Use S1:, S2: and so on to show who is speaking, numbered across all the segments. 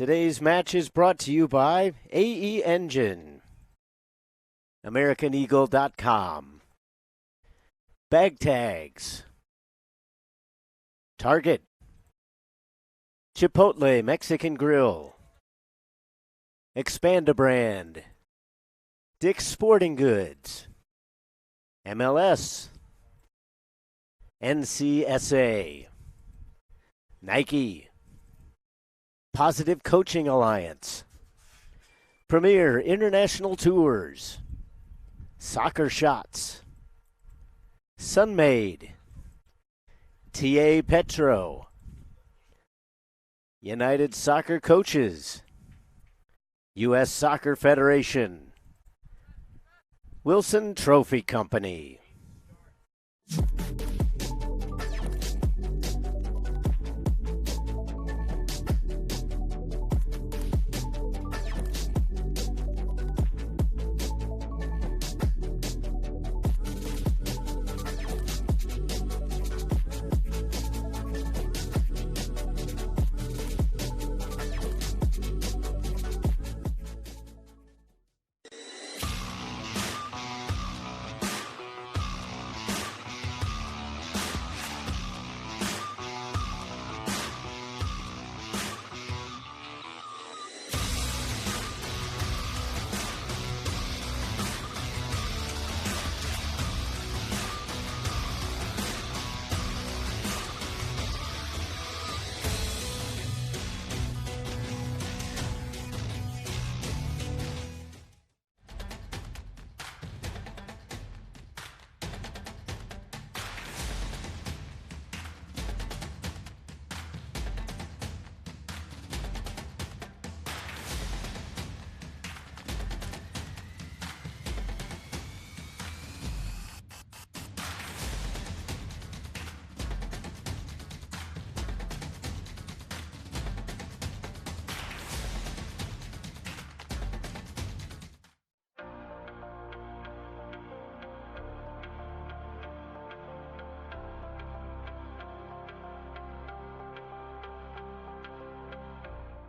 S1: Today's match is brought to you by AE Engine, AmericanEagle.com, Bag Tags, Target, Chipotle Mexican Grill, Expanda Brand, Dick's Sporting Goods, MLS, NCSA, Nike, Positive Coaching Alliance, Premier International Tours, Soccer Shots, Sunmade, TA Petro, United Soccer Coaches, U.S. Soccer Federation, Wilson Trophy Company.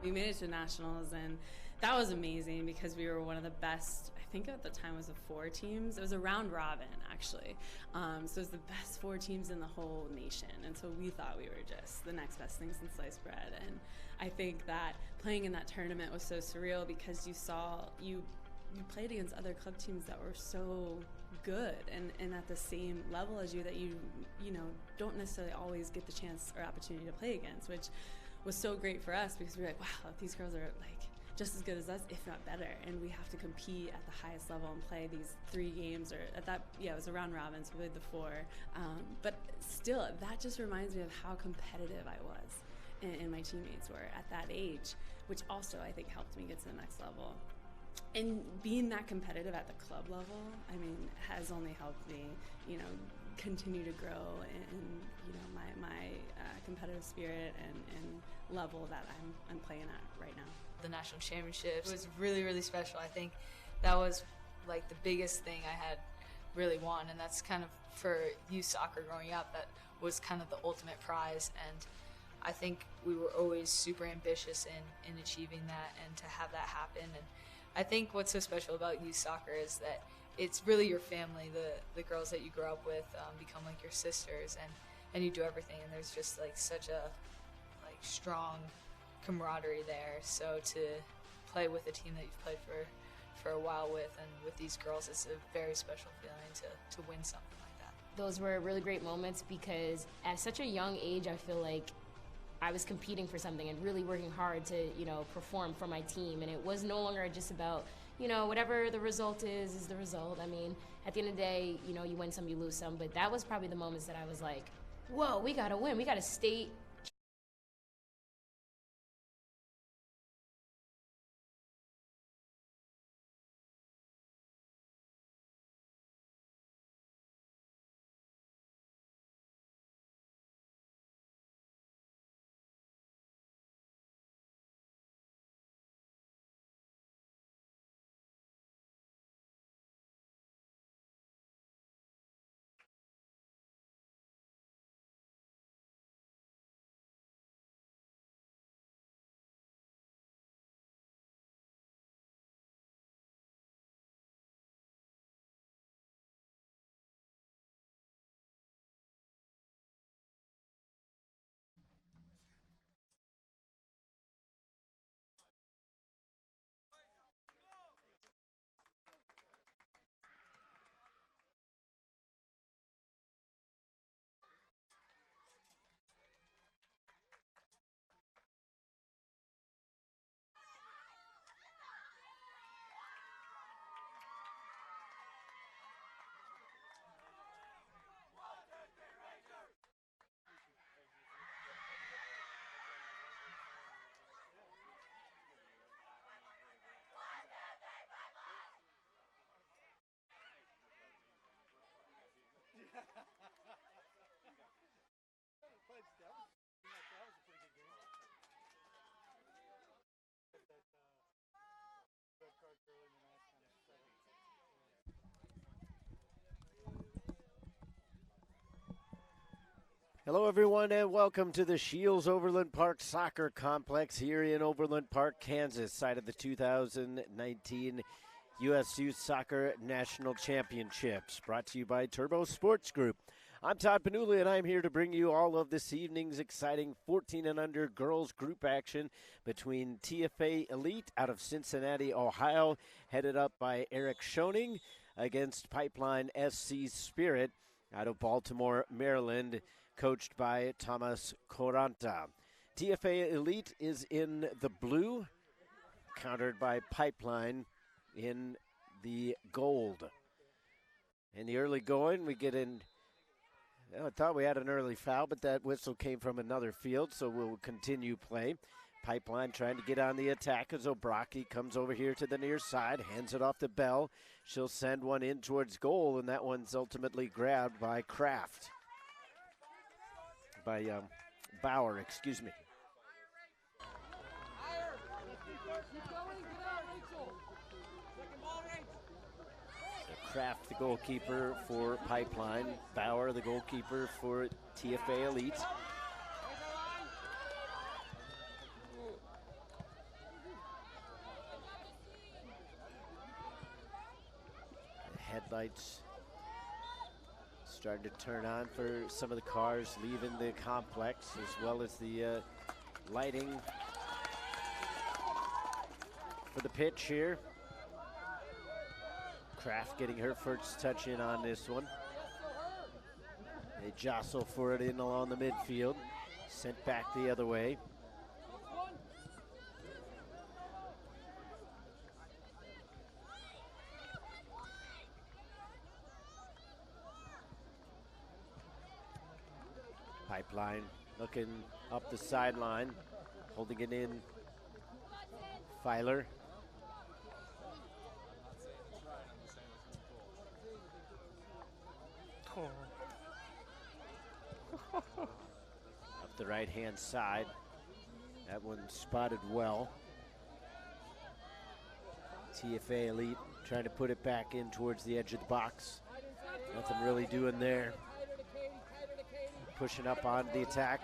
S2: We made it to nationals, and that was amazing because we were one of the best. I think at the time it was 4 teams. It was a round robin, actually. So it was the best 4 teams in the whole nation, and so we thought we were just the next best thing since sliced bread. And I think that playing in that tournament was so surreal because you played against other club teams that were so good and at the same level as you that you don't necessarily always get the chance or opportunity to play against, which was so great for us because we were like, wow, these girls are like just as good as us, if not better, and we have to compete at the highest level and play these 3 games, or at that, it was a round robin, so we played the 4. But still, that just reminds me of how competitive I was and my teammates were at that age, which also I think helped me get to the next level. And being that competitive at the club level, I mean, has only helped me, continue to grow in my competitive spirit and level that I'm playing at right now.
S3: The national championships was really, really special. I think that was like the biggest thing I had really won, and that's kind of for youth soccer growing up, that was kind of the ultimate prize. And I think we were always super ambitious in achieving that and to have that happen. And I think what's so special about youth soccer is that it's really your family. The girls that you grow up with become like your sisters, and you do everything, and there's just like such a strong camaraderie there. So to play with a team that you've played for a while with, and with these girls, it's a very special feeling to win something like that.
S4: Those were really great moments because at such a young age, I feel like I was competing for something and really working hard to, perform for my team. And it was no longer just about, whatever the result is the result. I mean, at the end of the day, you win some, you lose some. But that was probably the moments that I was like, whoa, we got to win. We got to state
S1: Hello, everyone, and welcome to the Shields Overland Park Soccer Complex here in Overland Park, Kansas, site of the 2019 U.S. Youth Soccer National Championships, brought to you by Turbo Sports Group. I'm Todd Panuli, and I'm here to bring you all of this evening's exciting 14 and under girls group action between TFA Elite out of Cincinnati, Ohio, headed up by Eric Schoening, against Pipeline SC Spirit out of Baltimore, Maryland, coached by Thomas Coranta. TFA Elite is in the blue, countered by Pipeline in the gold. In the early going, we get in. I thought we had an early foul, but that whistle came from another field, so we'll continue play. Pipeline trying to get on the attack as Obraki comes over here to the near side, hands it off to Bell. She'll send one in towards goal, and that one's ultimately grabbed by Kraft. By Bauer, excuse me. So Kraft, the goalkeeper for Pipeline. Bauer, the goalkeeper for TFA Elite. The headlights starting to turn on for some of the cars leaving the complex, as well as the lighting for the pitch here. Kraft getting her first touch in on this one. They jostle for it in along the midfield. Sent back the other way. Pipeline looking up the sideline, holding it in. Filer. Up the right-hand side. That one spotted well. TFA Elite trying to put it back in towards the edge of the box. Nothing really doing there. Pushing up on the attack.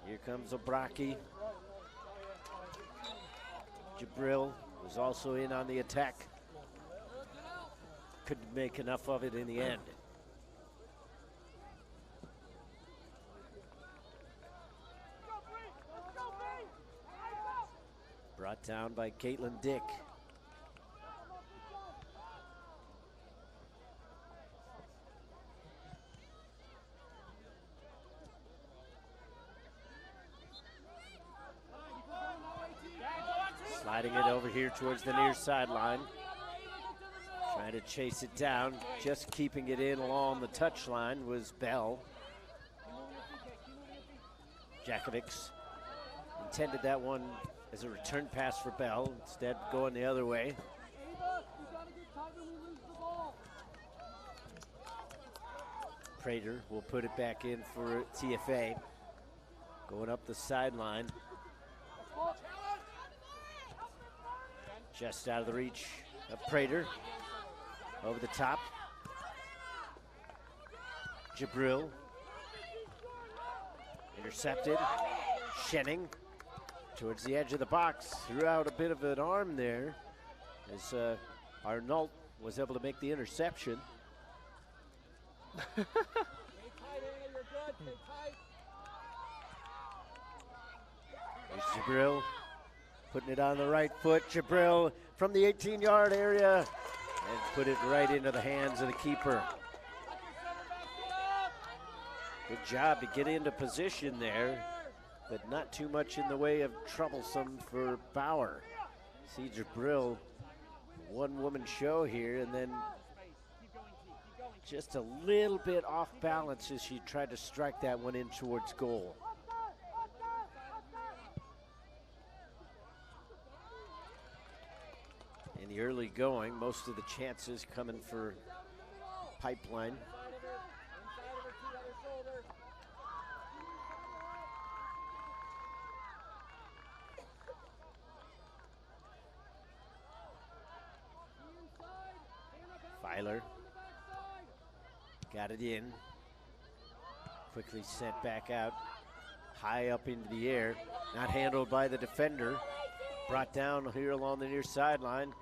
S1: Here comes Obraki. Jabril was also in on the attack. Couldn't make enough of it in the end. Brought down by Caitlin Dick. Sliding it over here towards the near sideline. Trying to chase it down. Just keeping it in along the touchline was Bell. Jakovics intended that one as a return pass for Bell, instead going the other way. Prater will put it back in for TFA. Going up the sideline. Just out of the reach of Prater. Over the top. Jabril. Intercepted. Schenning towards the edge of the box. Threw out a bit of an arm there as Arnault was able to make the interception. There's Jabril. Putting it on the right foot. Jabril from the 18-yard area and put it right into the hands of the keeper. Good job to get into position there, but not too much in the way of troublesome for Bauer. See Jabril, one-woman show here, and then just a little bit off balance as she tried to strike that one in towards goal. In the early going, most of the chances coming for Pipeline. Filer got it in. Quickly sent back out, high up into the air. Not handled by the defender. Brought down here along the near sideline.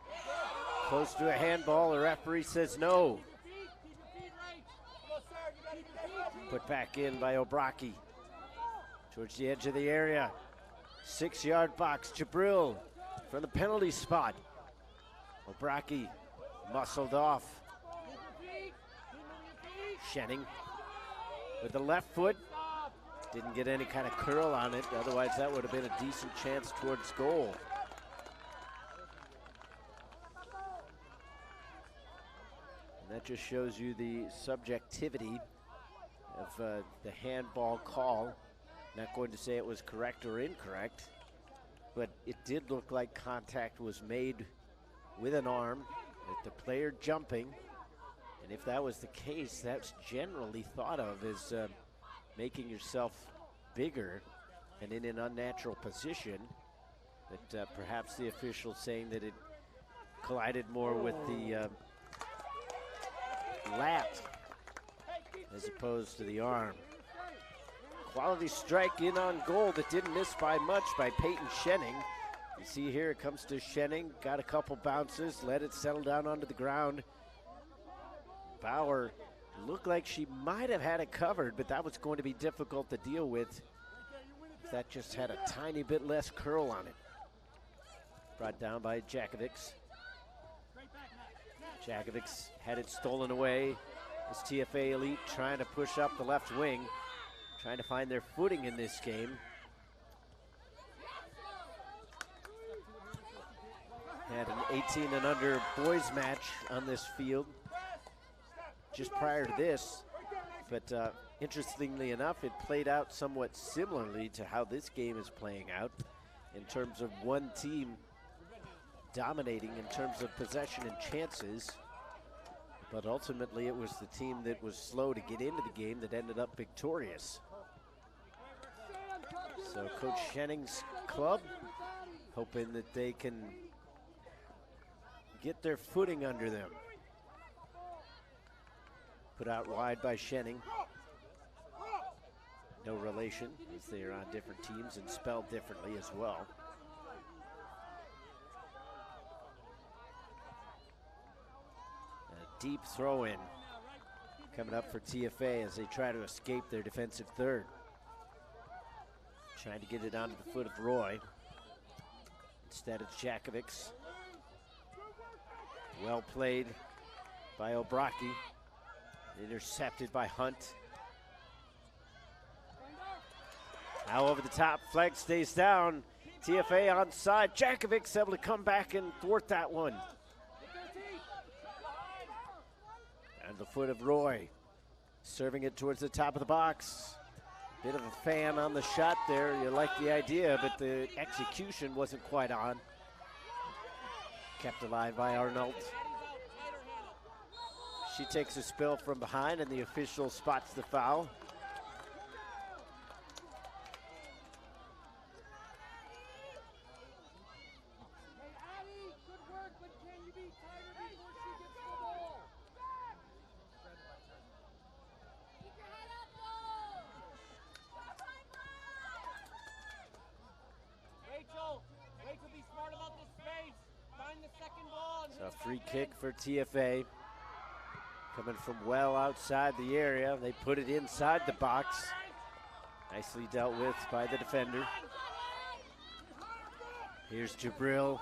S1: Close to a handball, the referee says no. Put back in by Obraki. Towards the edge of the area. 6-yard box, Jabril from the penalty spot. Obraki muscled off. Shenning with the left foot. Didn't get any kind of curl on it, otherwise that would have been a decent chance towards goal. And that just shows you the subjectivity of the handball call. Not going to say it was correct or incorrect, but it did look like contact was made with an arm, with the player jumping. And if that was the case, that's generally thought of as making yourself bigger and in an unnatural position. But perhaps the official saying that it collided more with the lat as opposed to the arm. Quality strike in on goal that didn't miss by much by Peyton Shenning. You see here it comes to Shenning, got a couple bounces, let it settle down onto the ground. Bauer looked like she might have had it covered, but that was going to be difficult to deal with if that just had a tiny bit less curl on it. Brought down by Jakovics. Jakovics had it stolen away. This TFA elite trying to push up the left wing, trying to find their footing in this game. Had an 18 and under boys match on this field just prior to this, but interestingly enough, it played out somewhat similarly to how this game is playing out in terms of one team dominating in terms of possession and chances, but ultimately it was the team that was slow to get into the game that ended up victorious. So Coach Shenning's club hoping that they can get their footing under them. Put out wide by Shenning. No relation, as they are on different teams and spelled differently as well. A deep throw in coming up for TFA as they try to escape their defensive third. Trying to get it onto the foot of Roy. Instead it's Jakovics. Well played by Obraki. Intercepted by Hunt. Now over the top, flag stays down. TFA onside. Jakovics able to come back and thwart that one. And the foot of Roy. Serving it towards the top of the box. Bit of a fan on the shot there. You like the idea, but the execution wasn't quite on. Kept alive by Arnold. She takes a spill from behind and the official spots the foul. So a free kick for TFA. Coming from well outside the area. They put it inside the box. Nicely dealt with by the defender. Here's Jabril.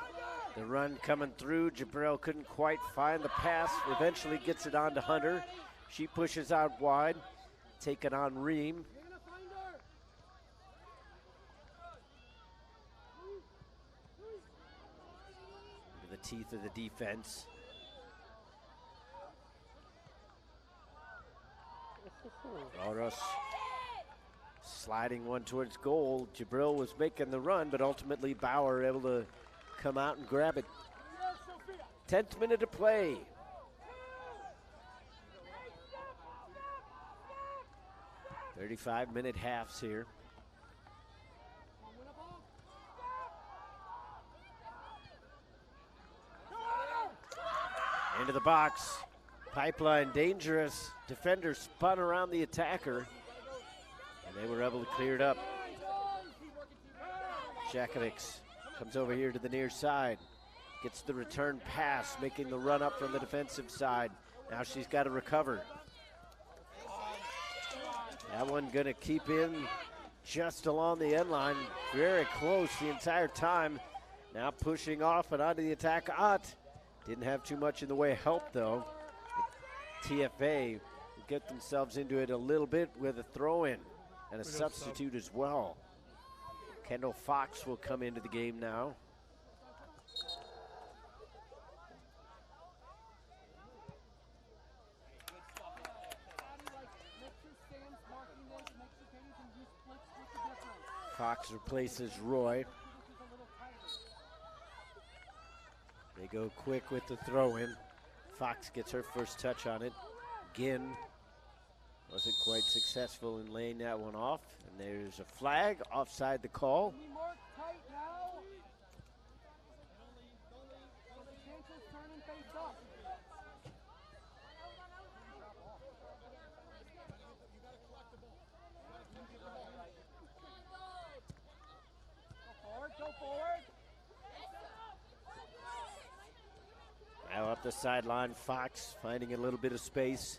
S1: The run coming through. Jabril couldn't quite find the pass. Eventually gets it on to Hunter. She pushes out wide. Taking on Ream. Into the teeth of the defense. Roros sliding one towards goal. Jabril was making the run, but ultimately Bauer able to come out and grab it. 10th minute to play. .35-minute halves here. Into the box. Pipeline dangerous. Defender spun around the attacker. They were able to clear it up. Jakovic comes over here to the near side. Gets the return pass, making the run up from the defensive side. Now she's got to recover. That one going to keep in just along the end line. Very close the entire time. Now pushing off and onto the attack. Ott didn't have too much in the way of help, though. TFA will get themselves into it a little bit with a throw-in and a substitute as well. Kendall Fox will come into the game now. Fox replaces Roy. They go quick with the throw-in. Fox gets her first touch on it. Ginn wasn't quite successful in laying that one off. And there's a flag offside the call. Now up the sideline, Fox finding a little bit of space.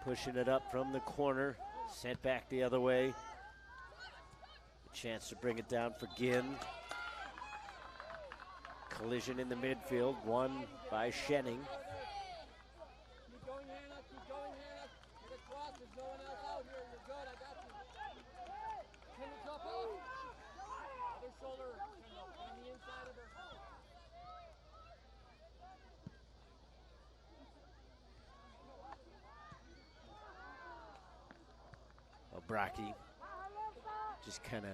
S1: Pushing it up from the corner. Sent back the other way. A chance to bring it down for Ginn. Collision in the midfield, won by Schenning. Bracke just kind of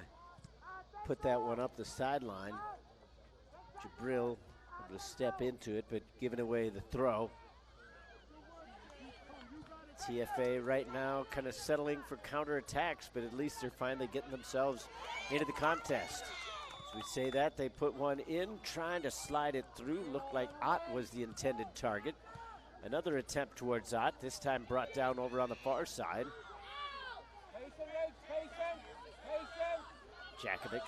S1: put that one up the sideline. Jabril able to step into it, but giving away the throw. TFA right now kind of settling for counterattacks, but at least they're finally getting themselves into the contest. As we say that, they put one in, trying to slide it through. Looked like Ott was the intended target. Another attempt towards Ott, this time brought down over on the far side. Jakovic.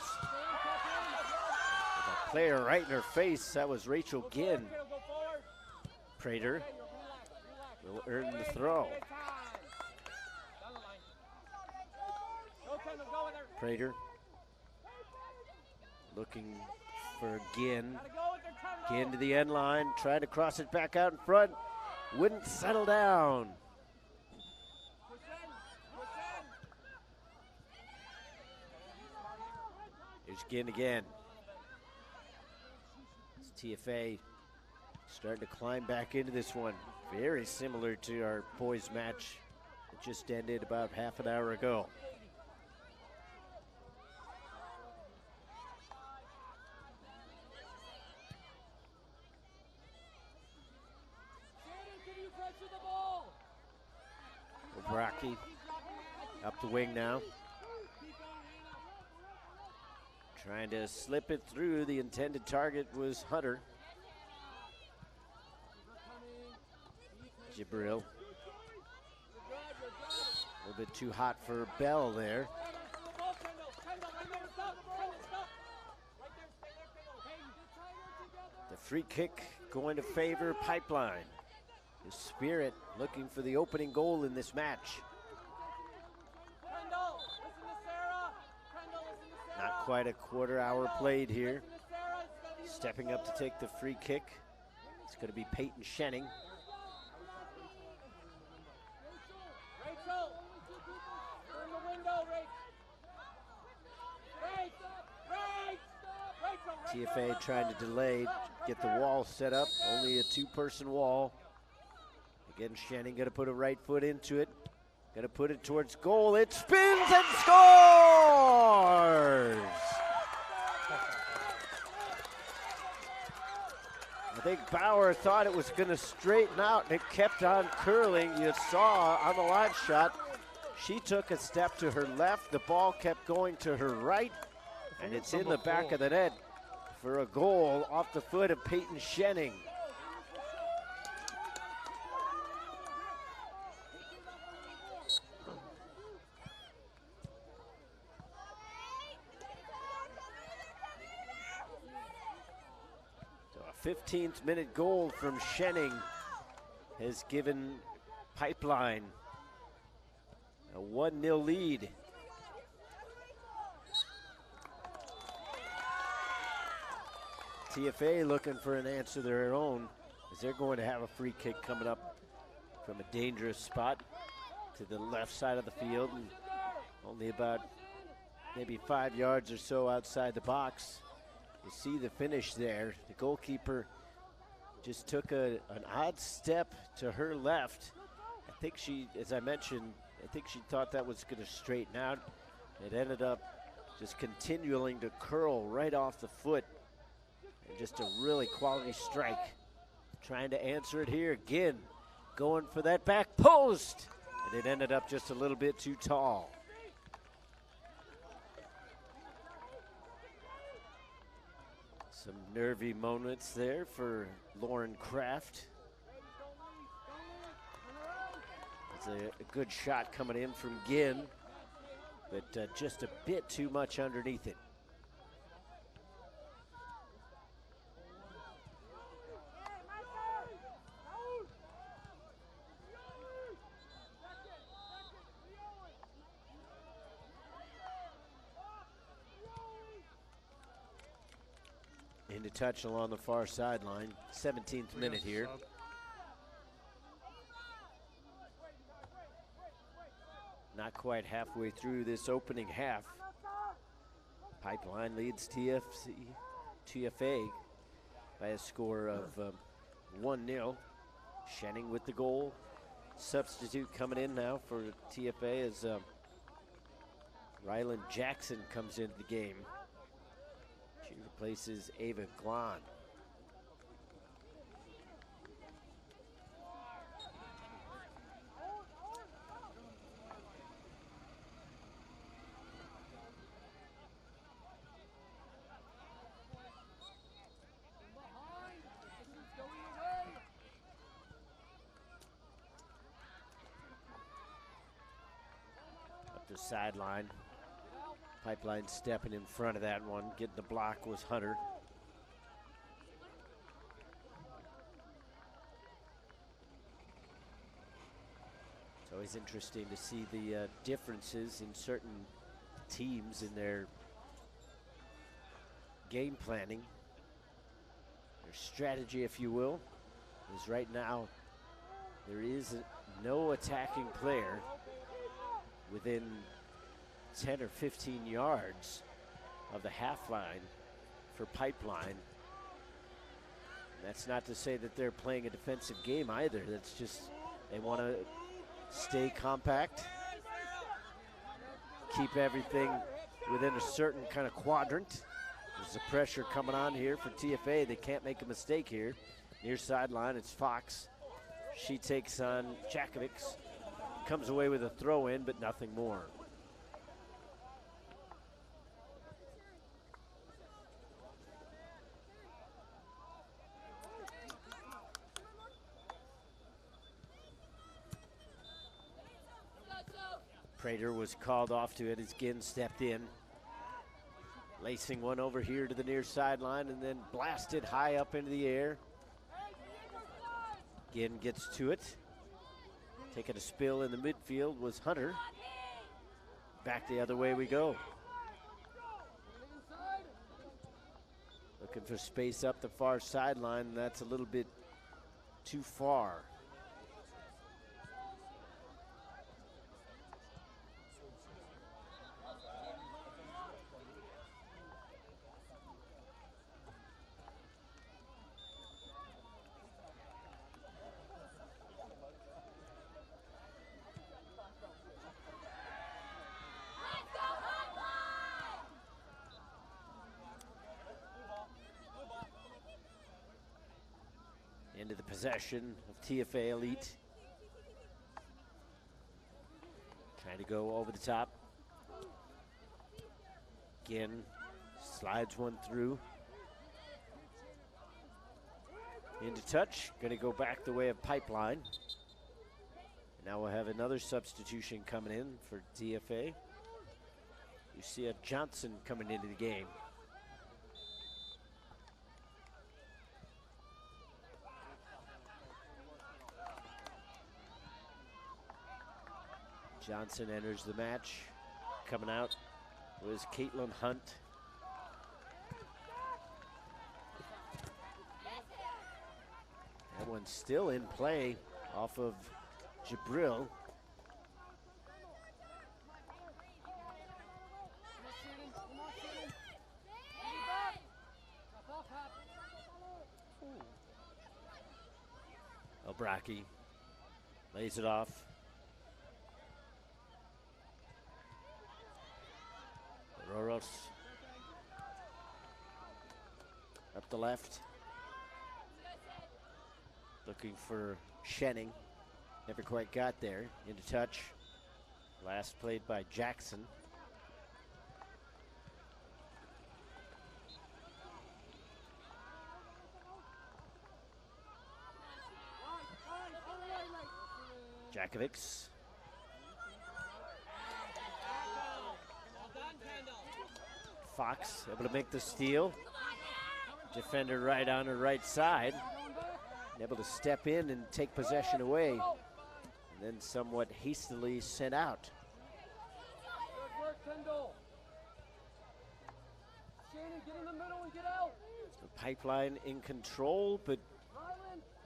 S1: A player right in her face. That was Rachel Ginn. Prater will earn the throw. Prater looking for Ginn. Ginn to the end line, trying to cross it back out in front. Wouldn't settle down. Here's Ginn again. It's TFA starting to climb back into this one. Very similar to our boys match that just ended about half an hour ago. Bracke up the wing now. Trying to slip it through. The intended target was Hunter. Jabril. A little bit too hot for Bell there. The free kick going to favor Pipeline. The Spirit looking for the opening goal in this match. Not quite a quarter hour played here. Stepping up to take the free kick. It's going to be Peyton Schenning. TFA trying to delay, get the wall set up. Only a two-person wall. Again, Schenning going to put a right foot into it. Going to put it towards goal. It spins and scores! I think Bauer thought it was going to straighten out, and it kept on curling. You saw on the live shot, she took a step to her left. The ball kept going to her right, and it's in the back of the net for a goal off the foot of Peyton Schenning. 15th minute goal from Schenning has given Pipeline a 1-0 lead. TFA looking for an answer of their own, as they're going to have a free kick coming up from a dangerous spot to the left side of the field, and only about maybe 5 yards or so outside the box. You see the finish there. The goalkeeper just took an odd step to her left. I think she, as I mentioned, I think she thought that was going to straighten out. It ended up just continuing to curl right off the foot. And just a really quality strike. Trying to answer it here again. Going for that back post. And it ended up just a little bit too tall. Some nervy moments there for Lauren Kraft. It's a good shot coming in from Ginn, but just a bit too much underneath it. Into touch along the far sideline, 17th minute here. Not quite halfway through this opening half. Pipeline leads TFA by a score of 1-0. Schenning with the goal. Substitute coming in now for TFA as Ryland Jackson comes into the game. She replaces Ava Glahn. Up the sideline. Pipeline stepping in front of that one. Getting the block was Hunter. It's always interesting to see the differences in certain teams in their game planning. Their strategy, if you will, is right now there is no attacking player within 10 or 15 yards of the half line for Pipeline. That's not to say that they're playing a defensive game either. That's just they want to stay compact, keep everything within a certain kind of quadrant. There's the pressure coming on here for TFA. They can't make a mistake here. Near sideline, it's Fox. She takes on Jakovics. Comes away with a throw in, but nothing more. Prater was called off to it as Ginn stepped in. Lacing one over here to the near sideline and then blasted high up into the air. Ginn gets to it. Taking a spill in the midfield was Hunter. Back the other way we go. Looking for space up the far sideline. That's a little bit too far. Into the possession of TFA Elite. Trying to go over the top. Again, slides one through. Into touch, gonna go back the way of Pipeline. And now we'll have another substitution coming in for TFA. Lucia Johnson coming into the game. Johnson enters the match. Coming out was Caitlin Hunt. That one's still in play off of Jabril. Obraki lays it off. Roros up the left. Looking for Shenning. Never quite got there. Into touch. Last played by Jackson. Jakovics. Fox able to make the steal. Defender right on her right side. Able to step in and take possession away. And then somewhat hastily sent out. The Pipeline in control, but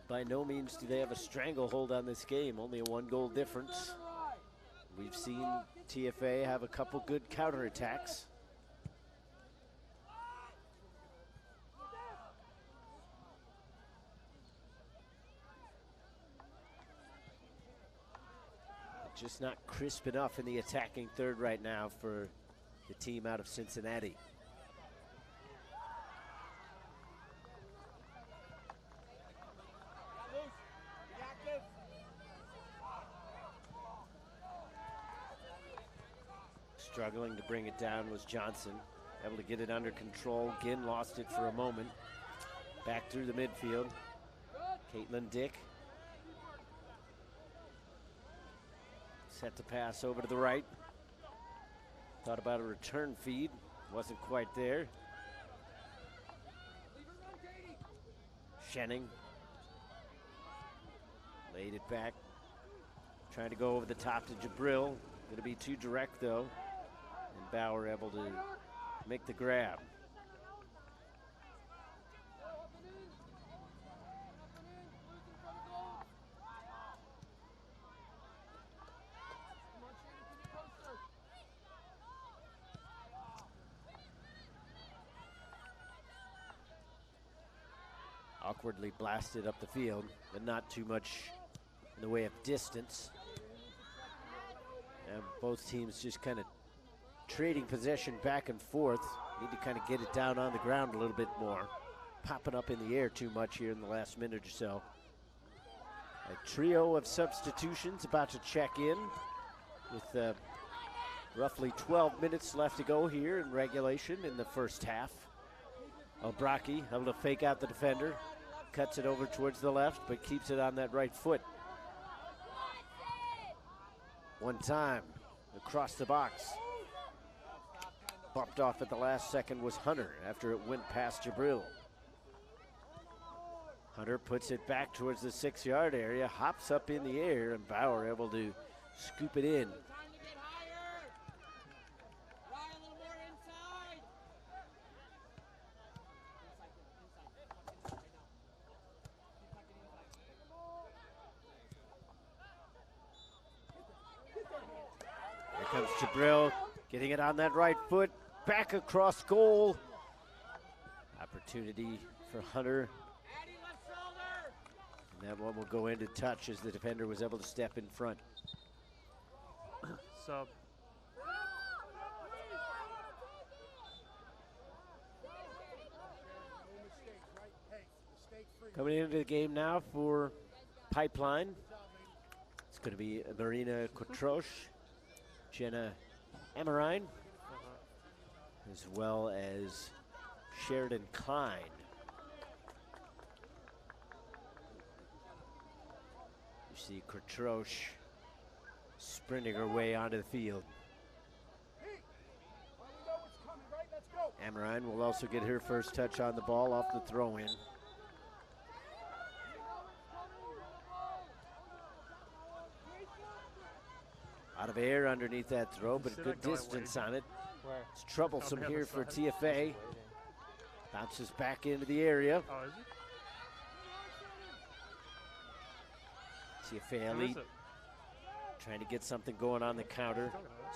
S1: by no means do they have a stranglehold on this game. Only a 1-goal difference. We've seen TFA have a couple good counterattacks. Just not crisp enough in the attacking third right now for the team out of Cincinnati. Struggling to bring it down was Johnson. Able to get it under control. Ginn lost it for a moment. Back through the midfield. Caitlin Dick. Set to pass over to the right. Thought about a return feed. Wasn't quite there. Shenning. Laid it back. Trying to go over the top to Jabril. Going to be too direct though. And Bauer able to make the grab. Awkwardly blasted up the field, but not too much in the way of distance. And both teams just kind of trading possession back and forth. Need to kind of get it down on the ground a little bit more. Popping up in the air too much here in the last minute or so. A trio of substitutions about to check in with roughly 12 minutes left to go here in regulation in the first half. Obraki able to fake out the defender. Cuts it over towards the left, but keeps it on that right foot. One time, across the box. Bumped off at the last second was Hunter after it went past Jabril. Hunter puts it back towards the 6-yard area, hops up in the air, and Bauer able to scoop it in. Comes Jabril, getting it on that right foot, back across goal. Opportunity for Hunter. And that one will go into touch as the defender was able to step in front.
S5: Sub.
S1: Coming into the game now for Pipeline. It's going to be Marina Kotrosh, Jenna Amarine, as well as Sheridan Klein. You see Kotrosh sprinting her way onto the field. Amarine will also get her first touch on the ball off the throw-in. Out of air underneath that throw, but a good distance on it. It's troublesome here for TFA. Bounces back into the area.
S5: Oh, is it?
S1: TFA elite trying to get something going on the counter.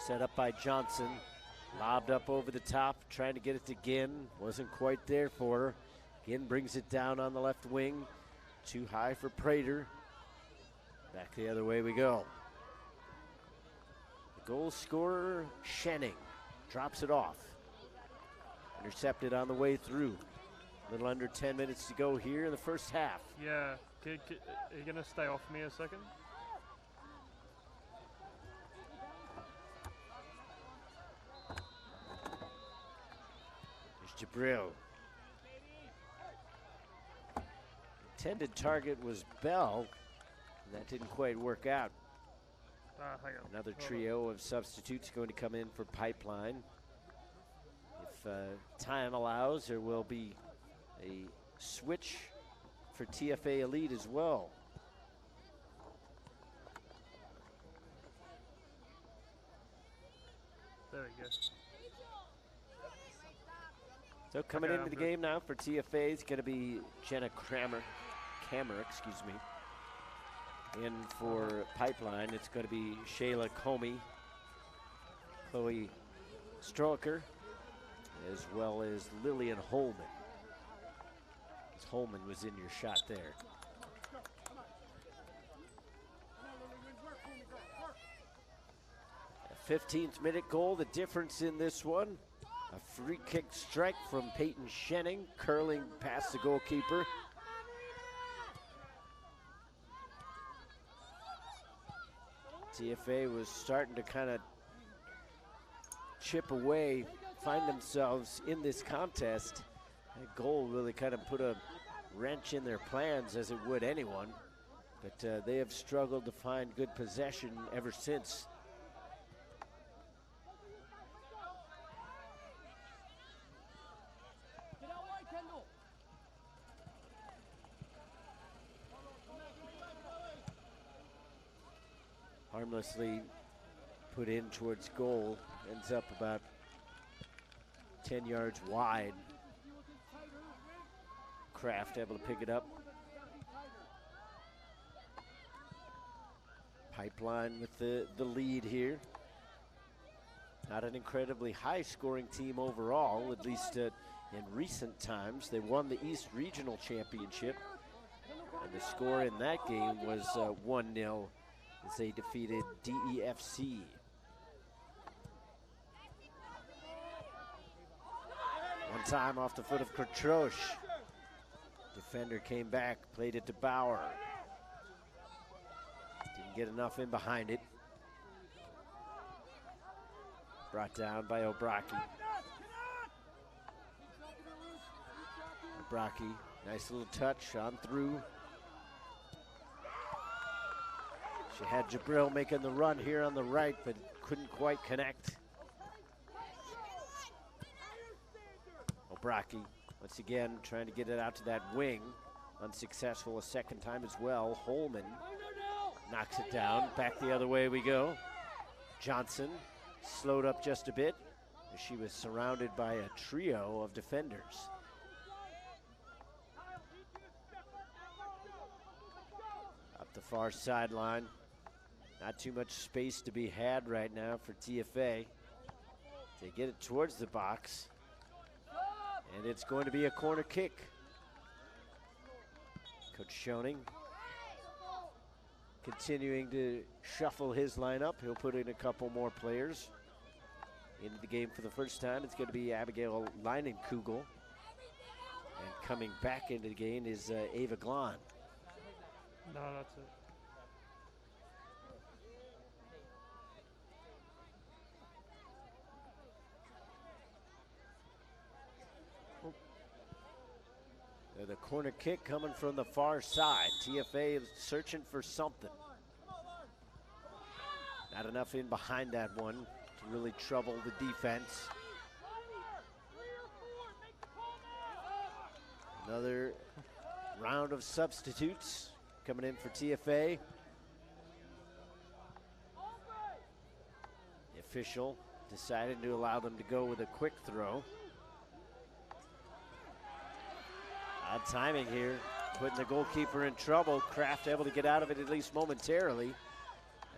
S1: Set up by Johnson. Lobbed up over the top, trying to get it to Ginn. Wasn't quite there for her. Ginn brings it down on the left wing. Too high for Prater. Back the other way we go. The goal scorer, Schenning, drops it off. Intercepted on the way through. A little under 10 minutes to go here in the first half.
S5: Yeah. Are you going to stay off me a second?
S1: There's Jabril. Intended target was Bell. That didn't quite work out.
S5: Hang on.
S1: Another trio of substitutes going to come in for Pipeline. If time allows, there will be a switch for TFA Elite as well.
S5: There we go.
S1: So coming into the game now for TFA is going to be Jenna Cammer, excuse me. In for Pipeline, it's going to be Shayla Comey, Chloe Stroker, as well as Lillian Holman. As Holman was in your shot there. A 15th minute goal, the difference in this one. A free kick strike from Peyton Schenning, curling past the goalkeeper. TFA was starting to kind of chip away, find themselves in this contest. That goal really kind of put a wrench in their plans, as it would anyone. But they have struggled to find good possession ever since. Harmlessly put in towards goal, ends up about 10 yards wide. Kraft able to pick it up. Pipeline with the lead here. Not an incredibly high scoring team overall, at least in recent times. They won the East Regional Championship, and the score in that game was 1-0 as they defeated DEFC. One time off the foot of Kertrosh. Defender came back, played it to Bauer. Didn't get enough in behind it. Brought down by O'Braki. O'Braki, nice little touch on through. She had Jabril making the run here on the right, but couldn't quite connect. O'Braki, once again, trying to get it out to that wing. Unsuccessful a second time as well. Holman knocks it down. Back the other way we go. Johnson slowed up just a bit as she was surrounded by a trio of defenders. Up the far sideline. Not too much space to be had right now for TFA. They get it towards the box. And it's going to be a corner kick. Coach Schoening continuing to shuffle his lineup. He'll put in a couple more players into the game for the first time. It's going to be Abigail Leinenkugel. And coming back into the game is Ava Glahn.
S5: No, that's it.
S1: The corner kick coming from the far side. TFA is searching for something. Not enough in behind that one to really trouble the defense. Another round of substitutes coming in for TFA. official decided to allow them to go with a quick throw. Odd timing here, putting the goalkeeper in trouble. Kraft able to get out of it at least momentarily.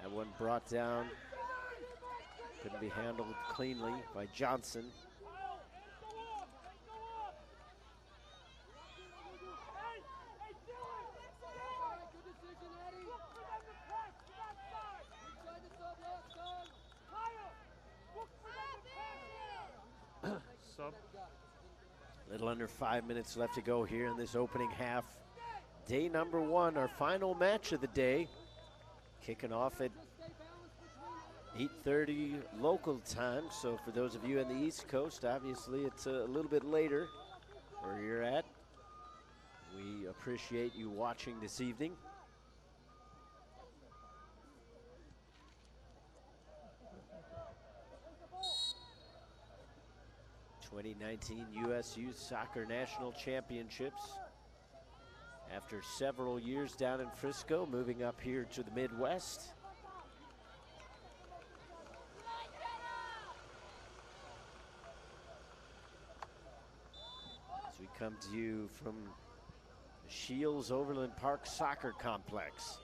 S1: That one brought down, couldn't be handled cleanly by Johnson.
S5: Sub.
S1: Little under 5 minutes left to go here in this opening half. Day number 1, our final match of the day. Kicking off at 8:30 local time. So for those of you on the East Coast, obviously it's a little bit later where you're at. We appreciate you watching this evening. '19 U.S. Youth Soccer National Championships. After several years down in Frisco, moving up here to the Midwest. As we come to you from the Shields Overland Park Soccer Complex,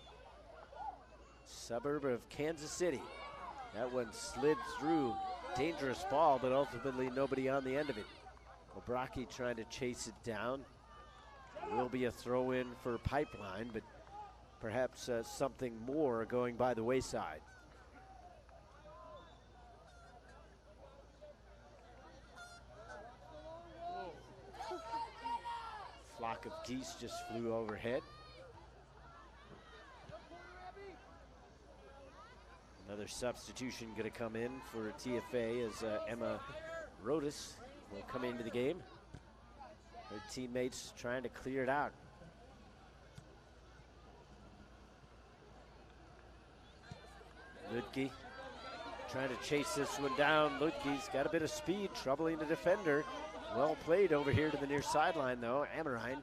S1: suburb of Kansas City. That one slid through. Dangerous ball, but ultimately nobody on the end of it. Obraki trying to chase it down. It will be a throw in for Pipeline, but perhaps something more going by the wayside. Flock of geese just flew overhead. Another substitution going to come in for TFA as Emma Rodas will come into the game. Her teammates trying to clear it out. Ludke trying to chase this one down. Ludke's got a bit of speed, troubling the defender. Well played over here to the near sideline though. Ammerine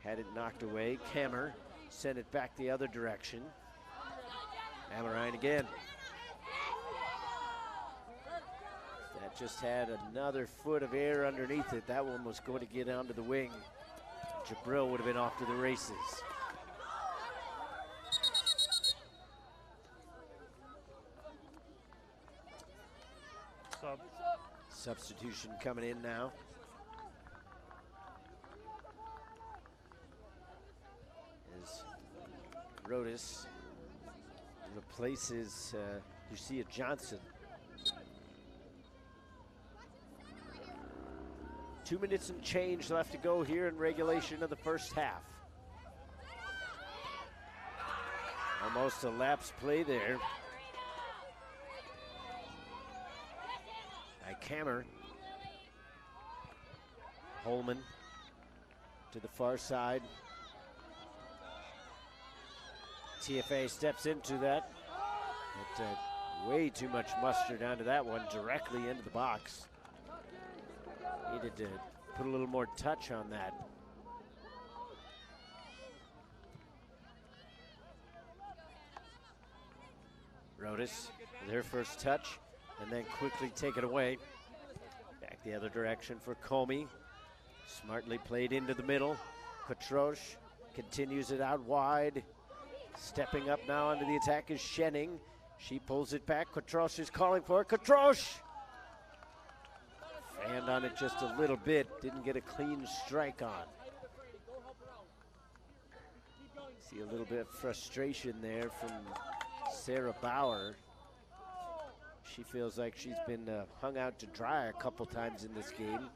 S1: had it knocked away. Kammer sent it back the other direction. Ammerine again. That just had another foot of air underneath it. That one was going to get onto the wing. Jabril would have been off to the races.
S5: Sub.
S1: Substitution coming in now. As Rodas replaces Lucia Johnson. 2 minutes and change left to go here in regulation of the first half. Almost a lapse play there by Kammer. Holman to the far side. TFA steps into that. But way too much mustard onto that one, directly into the box. Needed to put a little more touch on that. Rodas with her first touch and then quickly take it away. Back the other direction for Comey. Smartly played into the middle. Kotrosh continues it out wide. Stepping up now onto the attack is Schenning. She pulls it back. Kotrosh is calling for it. Kotrosh! Fanned on it just a little bit. Didn't get a clean strike on. See a little bit of frustration there from Sarah Bauer. She feels like she's been hung out to dry a couple times in this game.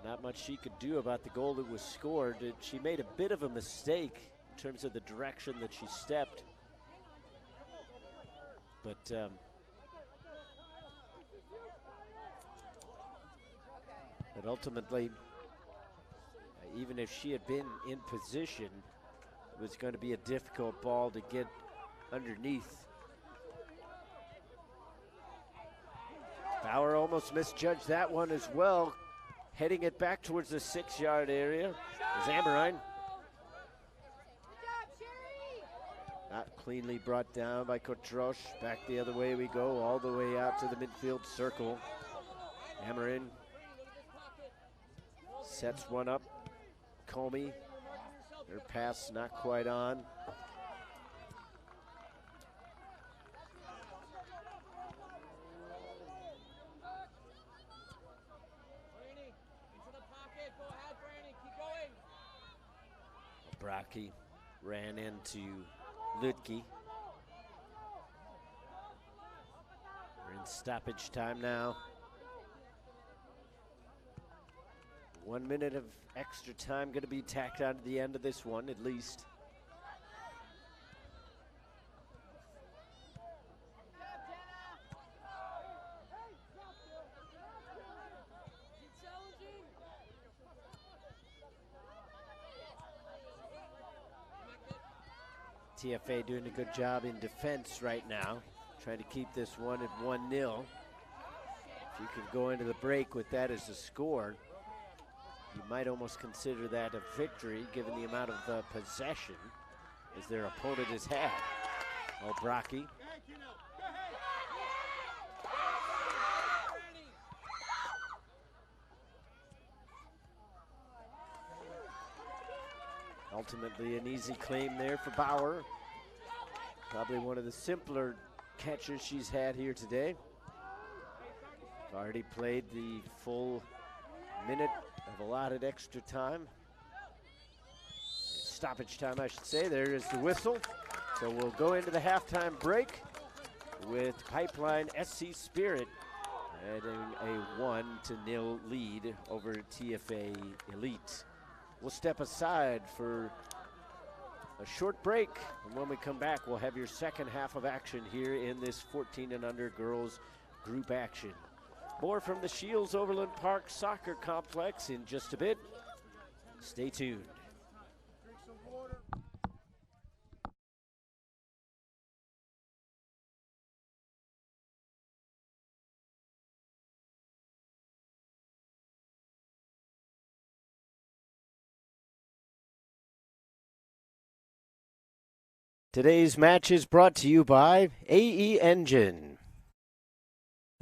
S1: Not much she could do about the goal that was scored. She made a bit of a mistake in terms of the direction that she stepped. But ultimately, even if she had been in position, it was going to be a difficult ball to get underneath. Bauer almost misjudged that one as well. Heading it back towards the 6-yard area is Ammerine. Not cleanly brought down by Kotrosh. Back the other way we go, all the way out to the midfield circle. Hammer in. Sets one up. Comey. Her pass not quite on. Brockie ran into Lutke. We're in stoppage time now. 1 minute of extra time going to be tacked on to the end of this one, at least. TFA doing a good job in defense right now, trying to keep this one at 1-0. If you can go into the break with that as a score, you might almost consider that a victory given the amount of possession as their opponent has had. Oh, Brockie. Ultimately an easy claim there for Bauer. Probably one of the simpler catches she's had here today. Already played the full minute of allotted extra time. Stoppage time, I should say. There is the whistle. So we'll go into the halftime break with Pipeline SC Spirit adding a 1-0 lead over TFA Elite. We'll step aside for a short break, and when we come back, we'll have your second half of action here in this 14 and under girls group action. More from the Shields Overland Park Soccer Complex in just a bit. Stay tuned. Today's match is brought to you by AE Engine,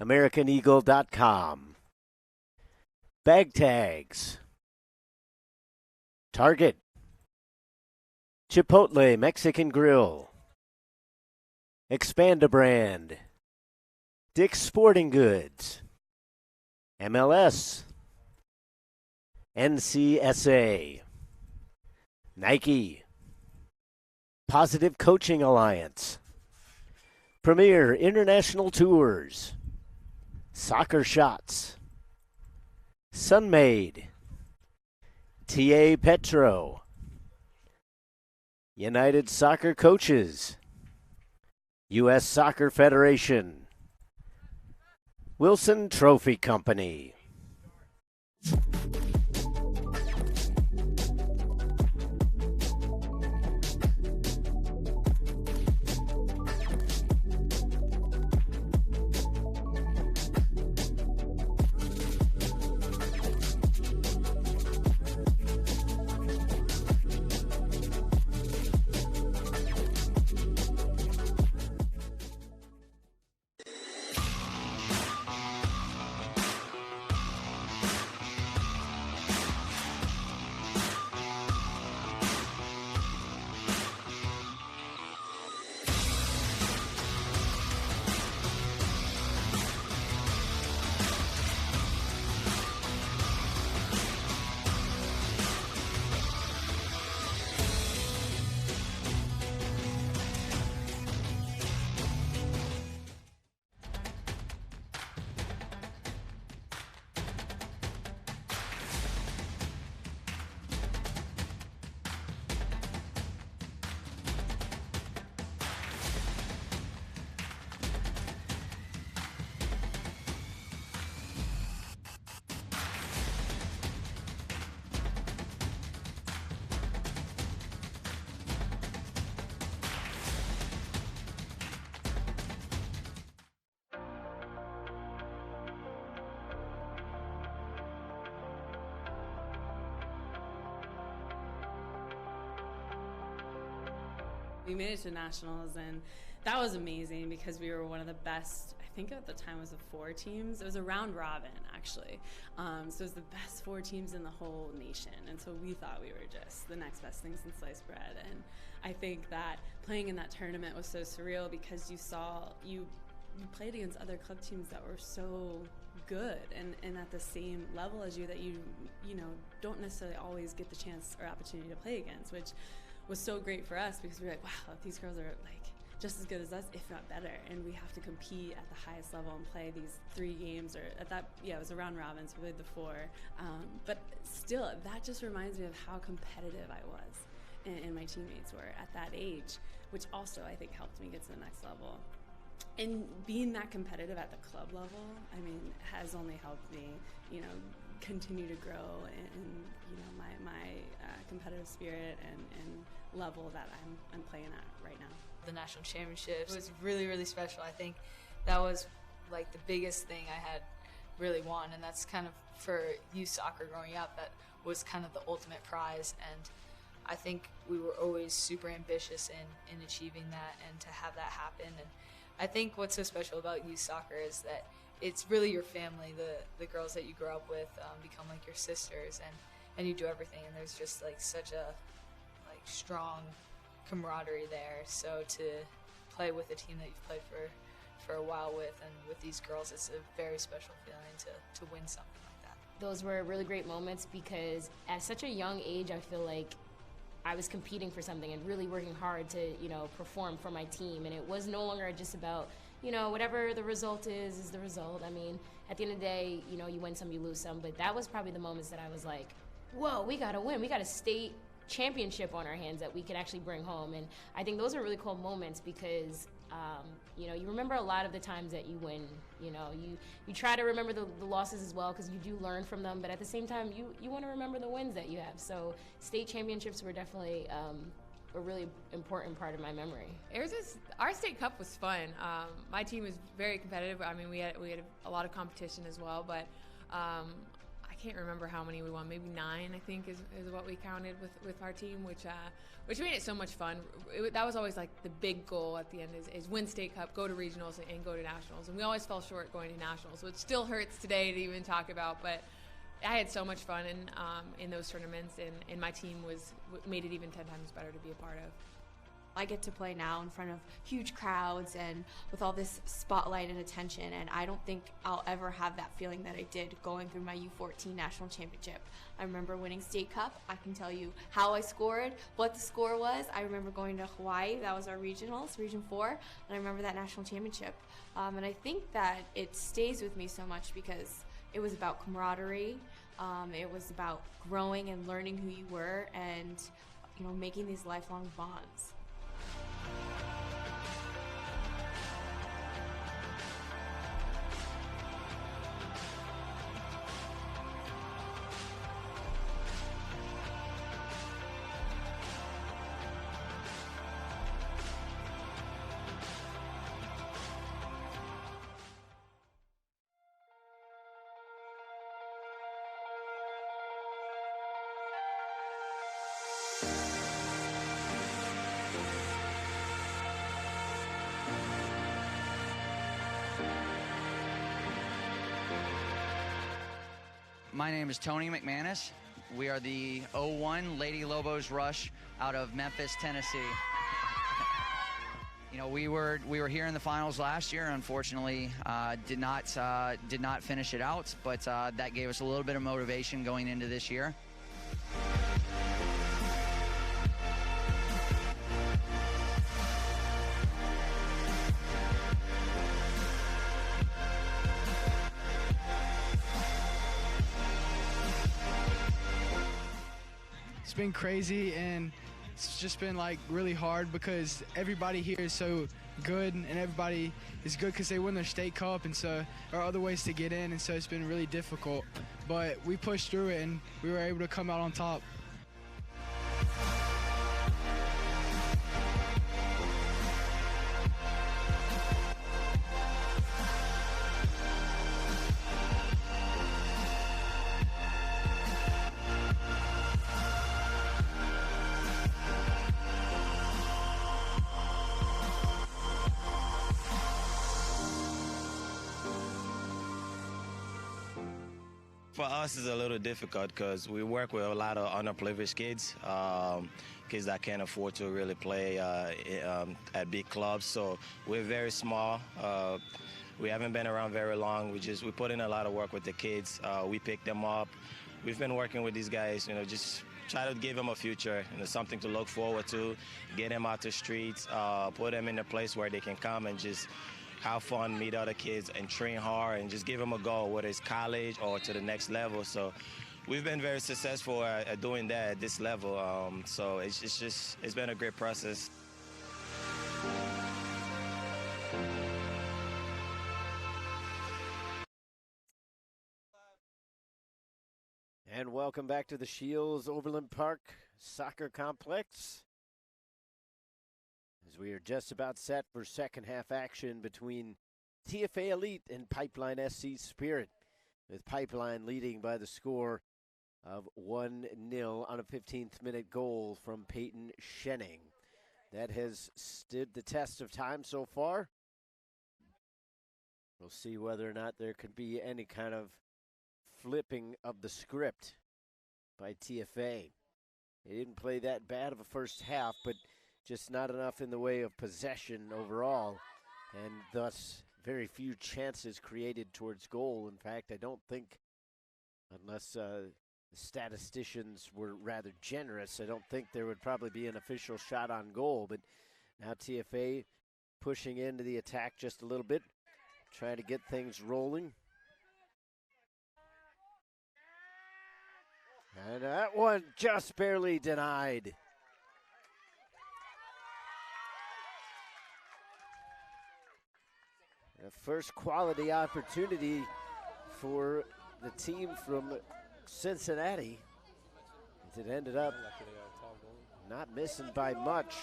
S1: AmericanEagle.com, Bag Tags, Target, Chipotle Mexican Grill, Expanda Brand, Dick's Sporting Goods, MLS, NCSA, Nike, Positive Coaching Alliance, Premier International Tours, Soccer Shots, Sunmade, TA Petro, United Soccer Coaches, U.S. Soccer Federation, Wilson Trophy Company.
S2: We made it to nationals, and that was amazing because we were one of the best. I think at the time it was 4 teams. It was a round robin, actually. So it was the best 4 teams in the whole nation. And so we thought we were just the next best thing since sliced bread. And I think that playing in that tournament was so surreal because you played against other club teams that were so good and at the same level as you that you don't necessarily always get the chance or opportunity to play against, which was so great for us because we were like, wow, these girls are like just as good as us, if not better, and we have to compete at the highest level and play these 3 games, or at that, it was a round robin, so we played the 4. But still, that just reminds me of how competitive I was and my teammates were at that age, which also I think helped me get to the next level. And being that competitive at the club level, I mean, has only helped me, continue to grow in my competitive spirit and level that I'm playing at right now.
S3: The national championships was really, really special. I think that was like the biggest thing I had really won, and that's kind of for youth soccer growing up, that was kind of the ultimate prize. And I think we were always super ambitious in achieving that and to have that happen. And I think what's so special about youth soccer is that it's really your family. The girls that you grow up with become like your sisters, and you do everything, and there's just like such a strong camaraderie there. So to play with a team that you've played for a while with, and with these girls, it's a very special feeling to win something like that.
S4: Those were really great moments because at such a young age, I feel like I was competing for something and really working hard to, perform for my team. And it was no longer just about, whatever the result is the result. I mean, at the end of the day, you win some, you lose some. But that was probably the moments that I was like, whoa, we got to win. We got a state championship on our hands that we could actually bring home. And I think those are really cool moments because, you remember a lot of the times that you win. You try to remember the losses as well because you do learn from them. But at the same time, you want to remember the wins that you have. So state championships were definitely a really important part of my memory.
S6: Our state cup was fun. My team was very competitive. I mean, we had a lot of competition as well, but I can't remember how many we won. Maybe 9, I think, is what we counted with our team, which made it so much fun. That was always like the big goal at the end is win state cup, go to regionals, and go to nationals. And we always fell short going to nationals, which still hurts today to even talk about. But I had so much fun in those tournaments, and my team made it even 10 times better to be a part of.
S7: I get to play now in front of huge crowds and with all this spotlight and attention, and I don't think I'll ever have that feeling that I did going through my U14 national championship. I remember winning state cup. I can tell you how I scored, what the score was. I remember going to Hawaii. That was our regionals, Region 4, and I remember that national championship. And I think that it stays with me so much because it was about camaraderie. It was about growing and learning who you were and making these lifelong bonds.
S8: My name is Tony McManus. We are the 01 Lady Lobos Rush out of Memphis, Tennessee. We were here in the finals last year. Unfortunately, did not finish it out, but that gave us a little bit of motivation going into this year.
S9: It's been crazy, and it's just been really hard because everybody here is so good, and everybody is good because they win their state cup, and so there are other ways to get in, and so it's been really difficult. But we pushed through it, and we were able to come out on top.
S10: For us, it's a little difficult because we work with a lot of underprivileged kids, kids that can't afford to really play at big clubs. So we're very small. We haven't been around very long. We put in a lot of work with the kids. We pick them up. We've been working with these guys, just try to give them a future, something to look forward to, get them out the streets, put them in a place where they can come and just have fun, meet other kids, and train hard, and just give them a goal, whether it's college or to the next level. So we've been very successful at doing that at this level. So it's been a great process.
S1: And welcome back to the Shields Overland Park Soccer Complex, as we are just about set for second half action between TFA Elite and Pipeline SC Spirit, with Pipeline leading by the score of 1-0 on a 15th minute goal from Peyton Schenning. That has stood the test of time so far. We'll see whether or not there could be any kind of flipping of the script by TFA. They didn't play that bad of a first half, but just not enough in the way of possession overall, and thus very few chances created towards goal. In fact, I don't think, unless the statisticians were rather generous, I don't think there would probably be an official shot on goal. But now TFA pushing into the attack just a little bit, trying to get things rolling. And that one just barely denied. The first quality opportunity for the team from Cincinnati. It ended up not missing by much.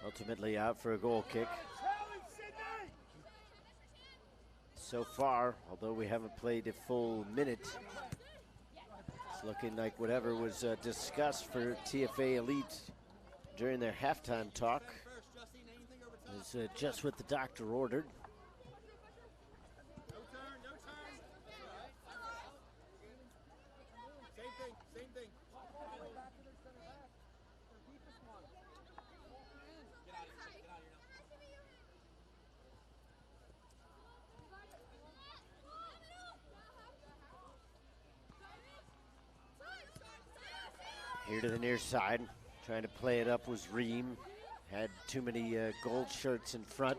S1: Ultimately out for a goal kick. So far, although we haven't played a full minute, it's looking like whatever was discussed for TFA Elite during their halftime talk is just what the doctor ordered. Here to the near side, trying to play it up was Ream. Had too many gold shirts in front.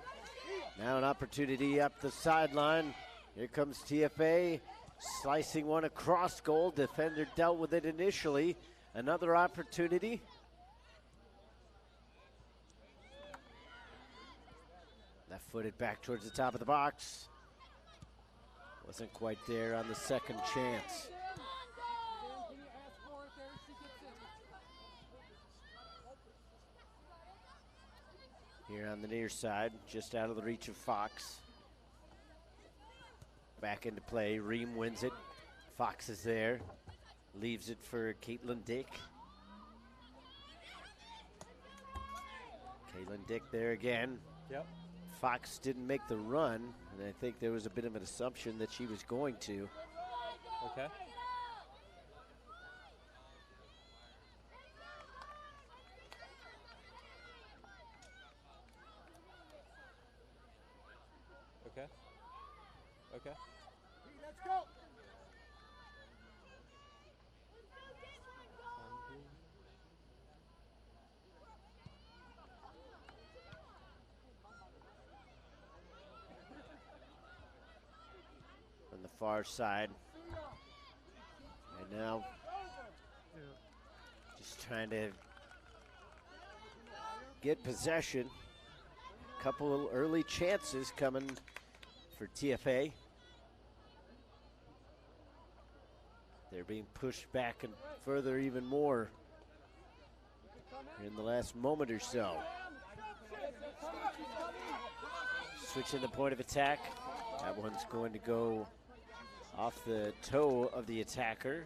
S1: Now an opportunity up the sideline. Here comes TFA, slicing one across goal. Defender dealt with it initially. Another opportunity. Left-footed back towards the top of the box. Wasn't quite there on the second chance. Here on the near side, just out of the reach of Fox. Back into play, Ream wins it. Fox is there, leaves it for Caitlin Dick. Caitlin Dick there again.
S11: Yep.
S1: Fox didn't make the run, and I think there was a bit of an assumption that she was going to.
S11: Okay. Okay. Okay.
S12: Let's go.
S1: On the far side. And now just trying to get possession. Couple of early chances coming for TFA. They're being pushed back and further even more in the last moment or so. Switching the point of attack. That one's going to go off the toe of the attacker.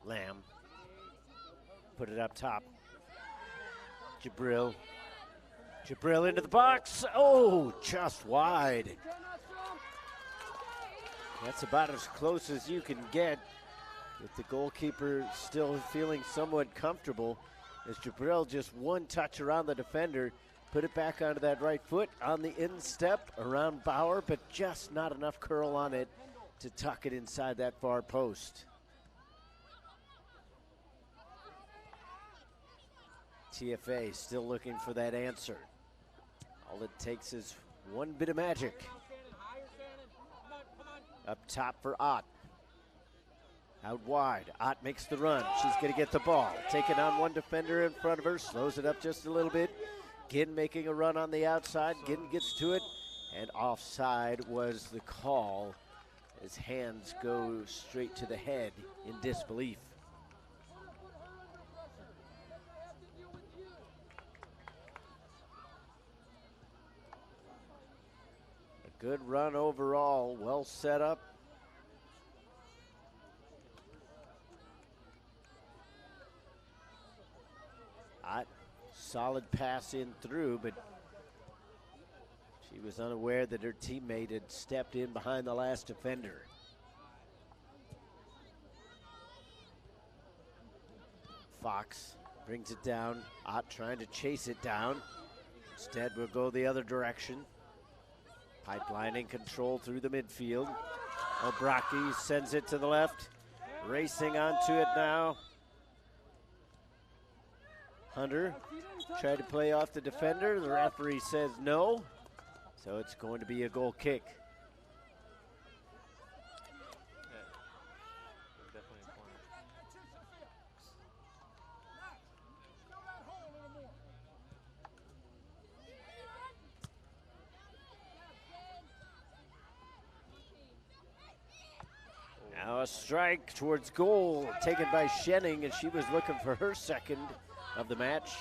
S1: Lamb. Put it up top. Jabril. Jabril into the box. Oh, just wide. That's about as close as you can get with the goalkeeper still feeling somewhat comfortable as Jabril just one touch around the defender, put it back onto that right foot on the instep around Bauer, but just not enough curl on it to tuck it inside that far post. TFA still looking for that answer. All it takes is one bit of magic. Up top for Ott. Out wide, Ott makes the run. She's gonna get the ball. Taking on one defender in front of her, slows it up just a little bit. Ginn making a run on the outside. Ginn gets to it, and offside was the call as hands go straight to the head in disbelief. Good run overall, well set up. Solid pass in through, but she was unaware that her teammate had stepped in behind the last defender. Fox brings it down. Ott trying to chase it down. Instead, we'll go the other direction. Pipeline in control through the midfield. Obraki sends it to the left. Racing onto it now. Hunter tried to play off the defender. The referee says no. So it's going to be a goal kick. Now a strike towards goal taken by Schenning, and she was looking for her second of the match.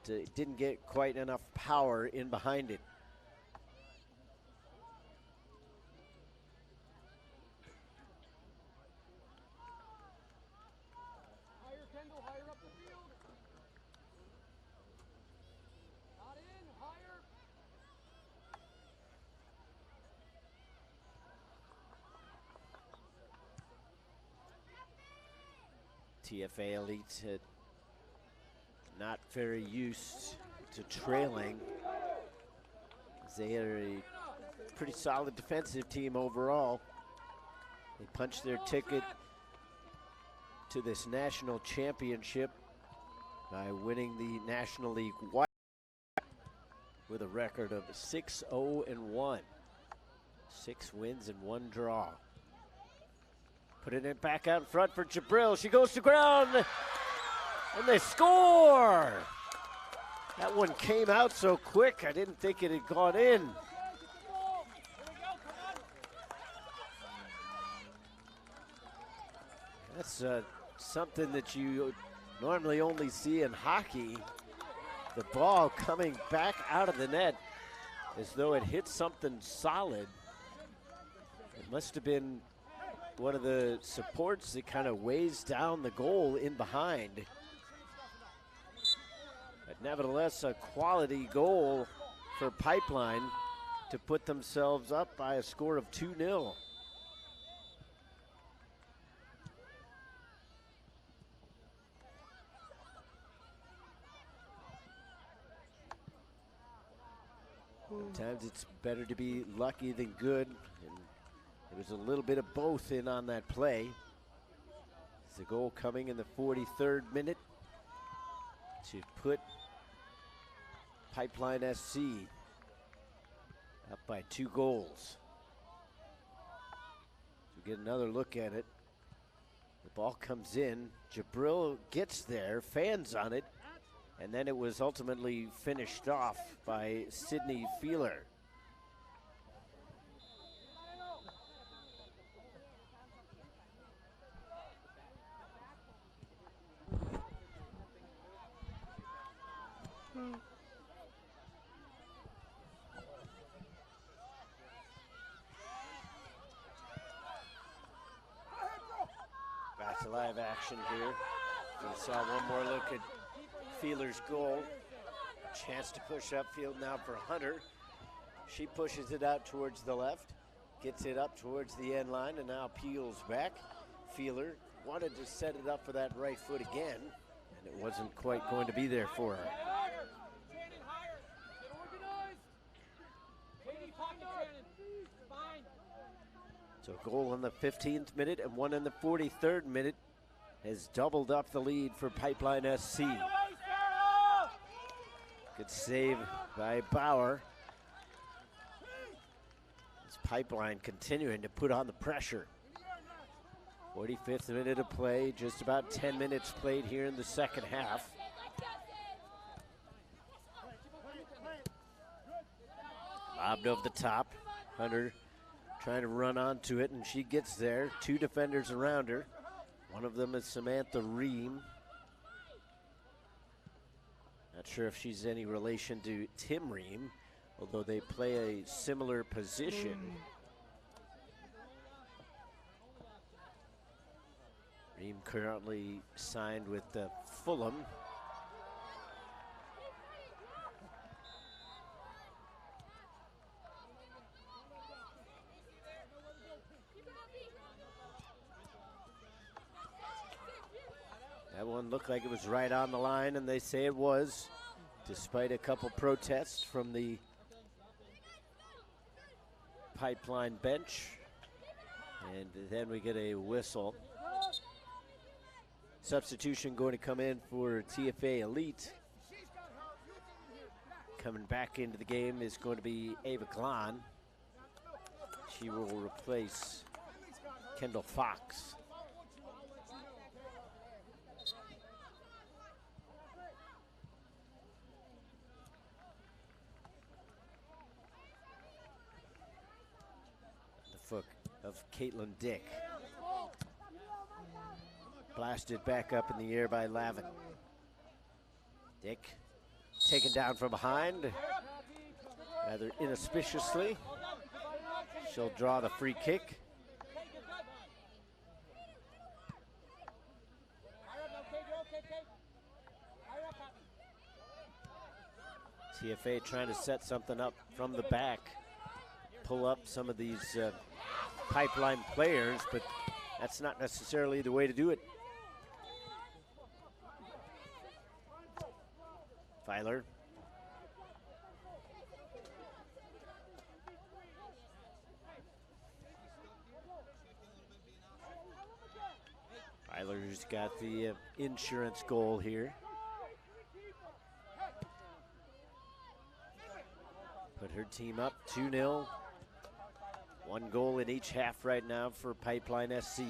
S1: It didn't get quite enough power in behind it. TFA Elite had not very used to trailing. They are a pretty solid defensive team overall. They punched their ticket to this national championship by winning the National League White with a record of 6-0-1. 6 wins and 1 draw. Putting it back out in front for Jabril. She goes to ground, and they score! That one came out so quick, I didn't think it had gone in. That's something that you normally only see in hockey. The ball coming back out of the net as though it hit something solid. It must have been one of the supports that kind of weighs down the goal in behind. But nevertheless, a quality goal for Pipeline to put themselves up by a score of 2-0. Sometimes it's better to be lucky than good. And there was a little bit of both in on that play. The goal coming in the 43rd minute to put Pipeline SC up by 2 goals. So get another look at it. The ball comes in. Jabril gets there, fans on it, And then it was ultimately finished off by Sydney Feeler. Back to live action here. We saw one more look at Feeler's goal. Chance to push upfield now for Hunter. She pushes it out towards the left, gets it up towards the end line, and now peels back. Feeler wanted to set it up for that right foot again, and it wasn't quite going to be there for her. So a goal in the 15th minute and one in the 43rd minute has doubled up the lead for Pipeline SC. Good save by Bauer. This Pipeline continuing to put on the pressure. 45th minute of play, just about 10 minutes played here in the second half. Lobbed over the top. Hunter trying to run onto it, and she gets there. Two defenders around her. One of them is Samantha Ream. Not sure if she's any relation to Tim Ream, although they play a similar position. Ream currently signed with Fulham. That one looked like it was right on the line, and they say it was, despite a couple protests from the Pipeline bench. And then we get a whistle. Substitution going to come in for TFA Elite. Coming back into the game is going to be Ava Glahn. She will replace Kendall Fox. Foot of Caitlin Dick. Blasted back up in the air by Lavin. Dick taken down from behind, rather inauspiciously. She'll draw the free kick. TFA trying to set something up from the back. Pull up some of these Pipeline players, but that's not necessarily the way to do it. Filer. Filer's got the insurance goal here. Put her team up 2-0. One goal in each half right now for Pipeline SC. They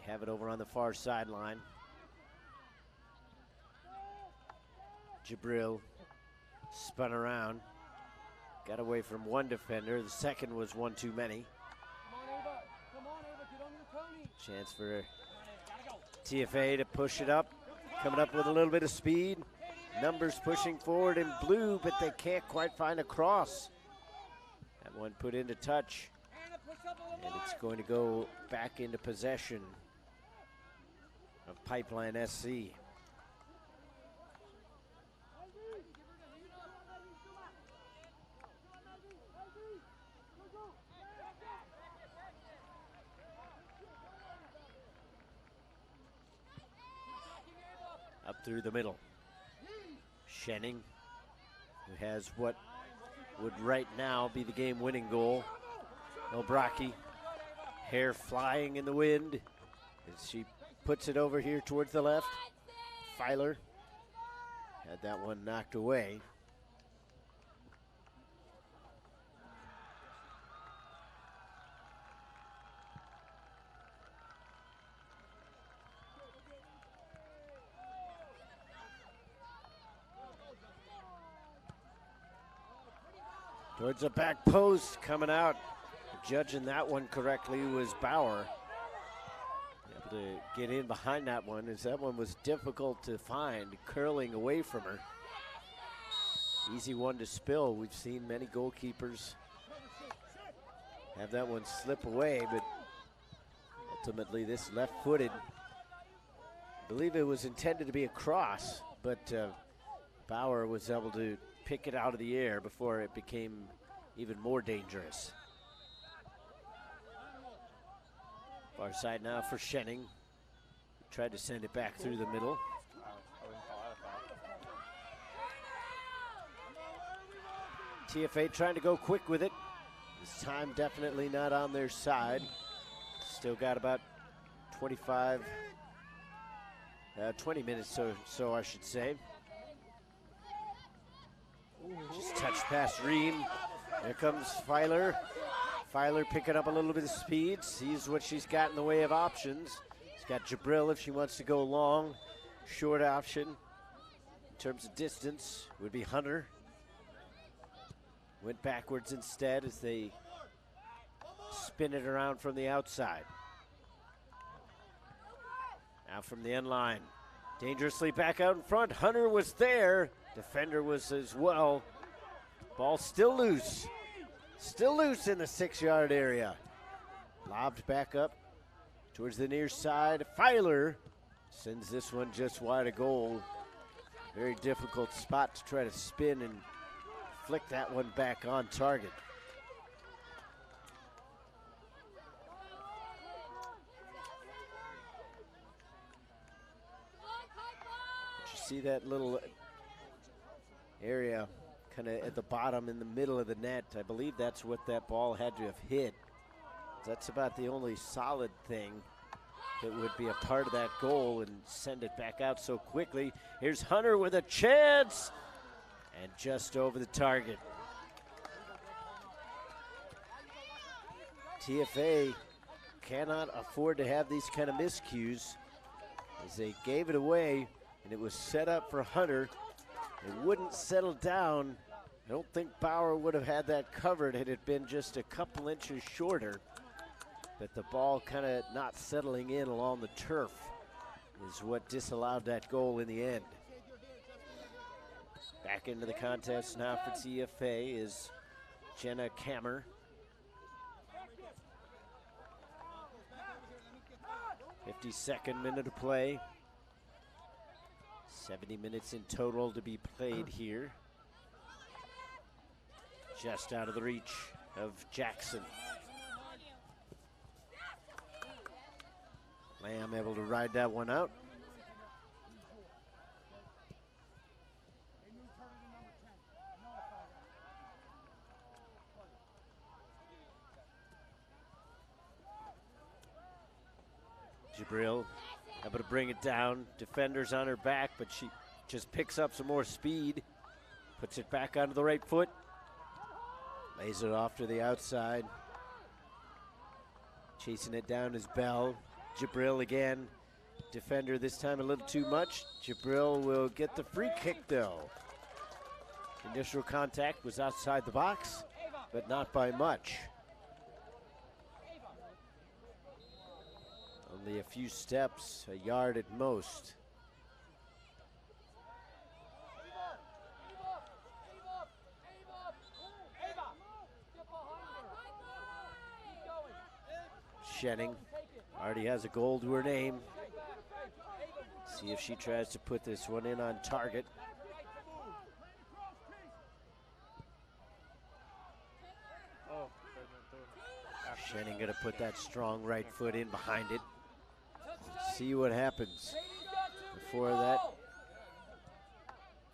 S1: have it over on the far sideline. Jabril spun around, got away from one defender. The second was one too many. Chance for TFA to push it up, coming up with a little bit of speed. Numbers pushing forward in blue, but they can't quite find a cross. That one put into touch, and it's going to go back into possession of Pipeline SC. Up through the middle. Schenning, who has what would right now be the game-winning goal. Elbraki, hair flying in the wind as she puts it over here towards the left. Filer had that one knocked away. Towards the back post, coming out. Judging that one correctly was Bauer. Able to get in behind that one, as that one was difficult to find, curling away from her. Easy one to spill. We've seen many goalkeepers have that one slip away, but ultimately this left-footed, I believe it was intended to be a cross, but Bauer was able to pick it out of the air before it became even more dangerous. Far side now for Schenning. Tried to send it back through the middle. TFA trying to go quick with it. This time definitely not on their side. Still got about 20 minutes or so I should say. Just touch past Ream. Here comes Filer. Filer picking up a little bit of speed, sees what she's got in the way of options. She's got Jabril if she wants to go long. Short option in terms of distance would be Hunter. Went backwards instead as they spin it around from the outside. Now from the end line. Dangerously back out in front. Hunter was there. Defender was as well. Ball still loose. Still loose in the 6-yard area. Lobbed back up towards the near side. Filer sends this one just wide of goal. Very difficult spot to try to spin and flick that one back on target. You see that little area kind of at the bottom in the middle of the net. I believe that's what that ball had to have hit. That's about the only solid thing that would be a part of that goal and send it back out so quickly. Here's Hunter with a chance and just over the target. TFA cannot afford to have these kind of miscues as they gave it away and it was set up for Hunter. It wouldn't settle down. I don't think Bauer would have had that covered had it been just a couple inches shorter. But the ball kind of not settling in along the turf is what disallowed that goal in the end. Back into the contest now for TFA is Jenna Kammer. .52 minute of play. 70 minutes in total to be played here. Just out of the reach of Jackson. Lamb able to ride that one out. Jabril able to bring it down. Defenders on her back, but she just picks up some more speed. Puts it back onto the right foot. Lays it off to the outside. Chasing it down is Bell. Jabril again. Defender this time a little too much. Jabril will get the free kick though. Initial contact was outside the box, but not by much. Only a few steps, a yard at most. Schenning already has a goal to her name. See if she tries to put this one in on target. Schenning gonna put that strong right foot in behind it. See what happens. Before that,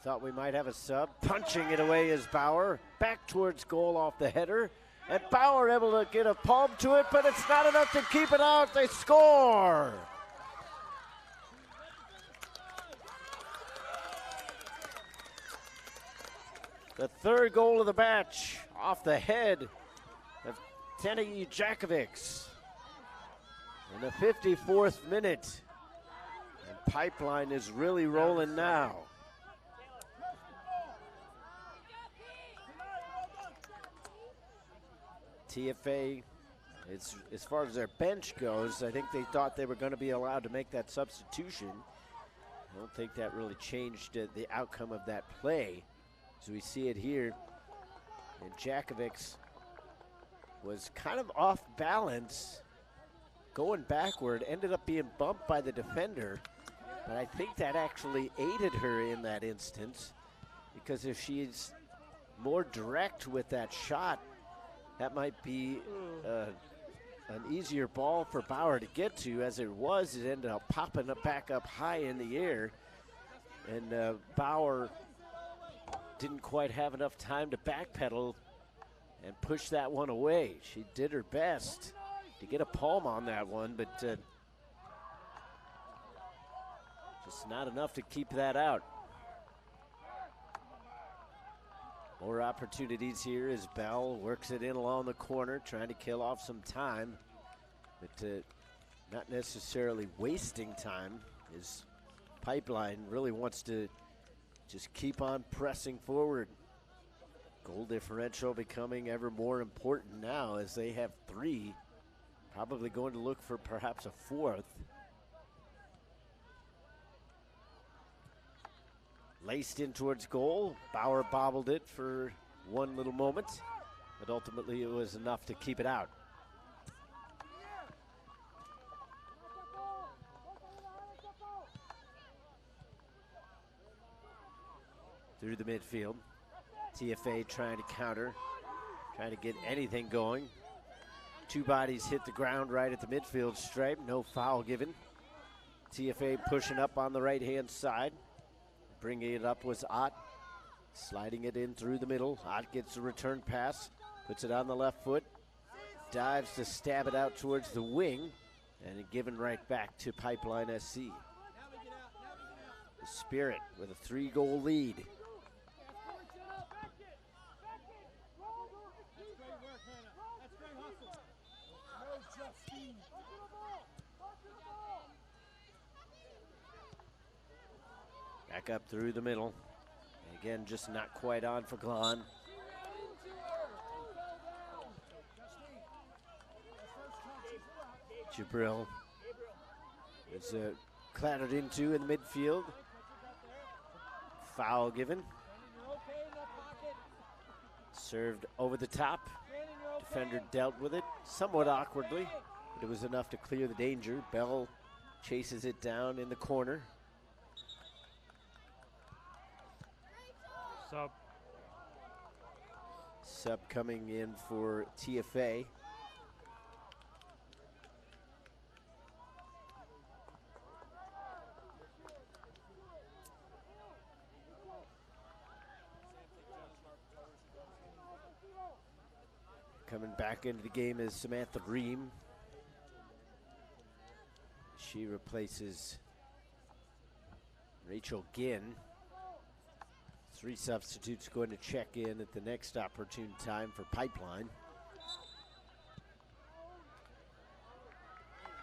S1: thought we might have a sub. Punching it away is Bauer. Back towards goal off the header. And Bauer able to get a palm to it, but it's not enough to keep it out. They score. The third goal of the match off the head of Tena Jakovics in the 54th minute. And Pipeline is really rolling now. TFA, as far as their bench goes, I think they thought they were going to be allowed to make that substitution. I don't think that really changed the outcome of that play. As we see it here, and Jakovics was kind of off balance, going backward, ended up being bumped by the defender, but I think that actually aided her in that instance, because if she's more direct with that shot, that might be an easier ball for Bauer to get to. As it was, it ended up popping up back up high in the air, and Bauer didn't quite have enough time to backpedal and push that one away. She did her best to get a palm on that one, but just not enough to keep that out. More opportunities here as Bell works it in along the corner, trying to kill off some time, but not necessarily wasting time, as Pipeline really wants to just keep on pressing forward. Goal differential becoming ever more important now, as they have 3, probably going to look for perhaps a 4th. Laced in towards goal. Bauer bobbled it for one little moment, but ultimately it was enough to keep it out. Through the midfield. TFA trying to counter, trying to get anything going. 2 bodies hit the ground right at the midfield stripe. No foul given. TFA pushing up on the right-hand side. Bringing it up was Ott. Sliding it in through the middle. Ott gets the return pass. Puts it on the left foot. Dives to stab it out towards the wing. And given right back to Pipeline SC. The Spirit with a 3-goal lead. Back up through the middle. Again, just not quite on for Glon. Jabril is clattered into in the midfield. Foul given. Served over the top. Defender dealt with it somewhat awkwardly, but it was enough to clear the danger. Bell chases it down in the corner.
S5: Sub.
S1: Sub coming in for TFA. Coming back into the game is Samantha Ream. She replaces Rachel Ginn. 3 substitutes going to check in at the next opportune time for Pipeline.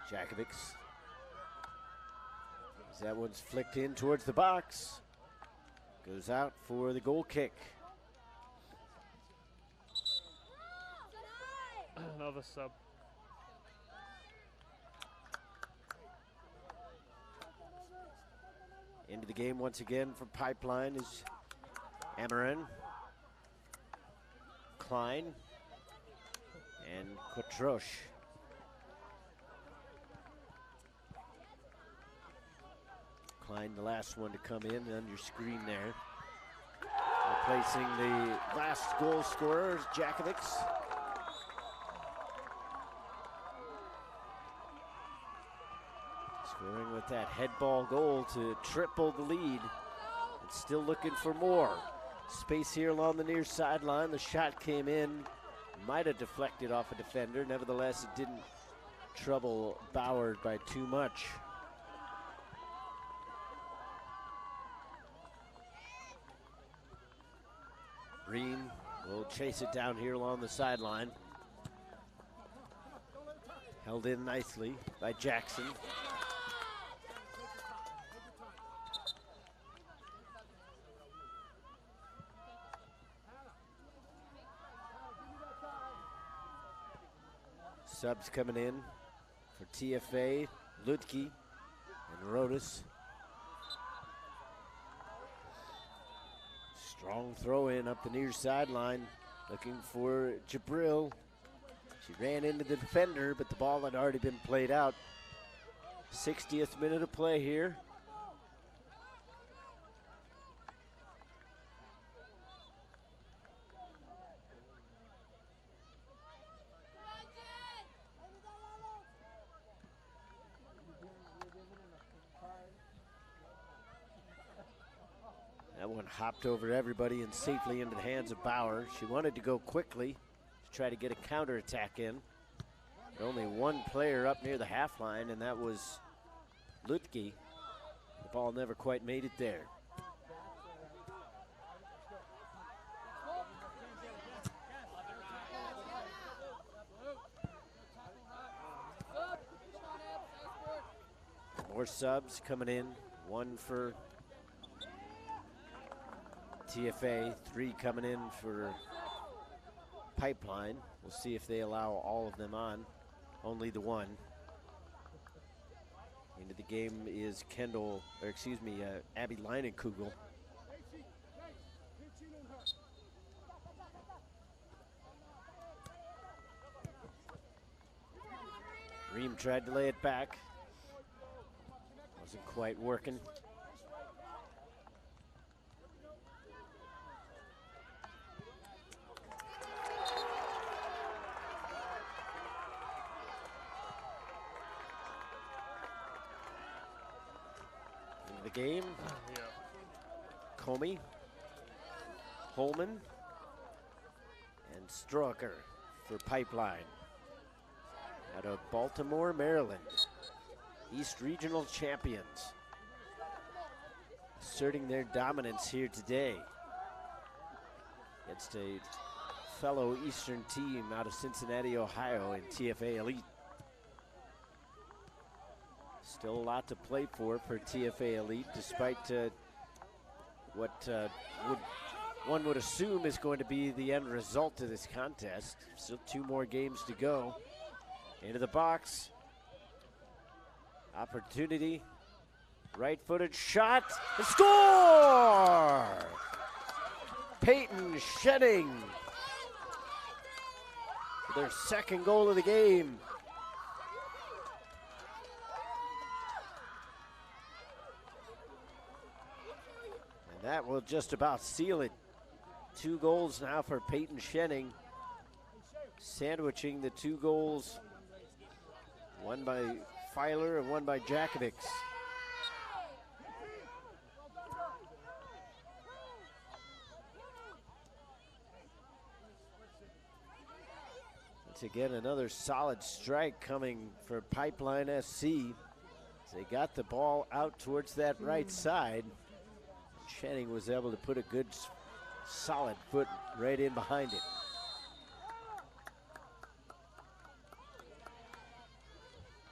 S1: Jakovics. As that one's flicked in towards the box. Goes out for the goal kick.
S5: Another sub.
S1: Into the game once again for Pipeline is Amarin, Klein, and Quatroche. Klein, the last one to come in on your screen there. Replacing the last goal scorer is Jakovics. Scoring with that head ball goal to triple the lead. And still looking for more. Space here along the near sideline. The shot came in. Might have deflected off a defender. Nevertheless, it didn't trouble Bauer by too much. Ream will chase it down here along the sideline. Held in nicely by Jackson. Subs coming in for TFA, Ludke and Rodas. Strong throw in up the near sideline, looking for Jabril. She ran into the defender, but the ball had already been played out. 60th minute of play here. That one hopped over everybody and safely into the hands of Bauer. She wanted to go quickly to try to get a counterattack in. But only one player up near the half line, and that was Lutke. The ball never quite made it there. More subs coming in. One for TFA, 3 coming in for Pipeline. We'll see if they allow all of them on. Only the one. Into the game is Abby Leinenkugel. Ream tried to lay it back. Wasn't quite working. The game. Comey, Holman, and Stroker for Pipeline. Out of Baltimore, Maryland. East Regional champions. Asserting their dominance here today against a fellow Eastern team out of Cincinnati, Ohio in TFA Elite. Still a lot to play for TFA Elite, despite what one would assume is going to be the end result of this contest. Still 2 more games to go. Into the box. Opportunity. Right-footed shot. The score! Peyton Shenning for their 2nd goal of the game. That will just about seal it. 2 goals now for Peyton Shenning, sandwiching the 2 goals, one by Filer and one by Jakovics. Once again, another solid strike coming for Pipeline SC. They got the ball out towards that right side. Shenning was able to put a good, solid foot right in behind it.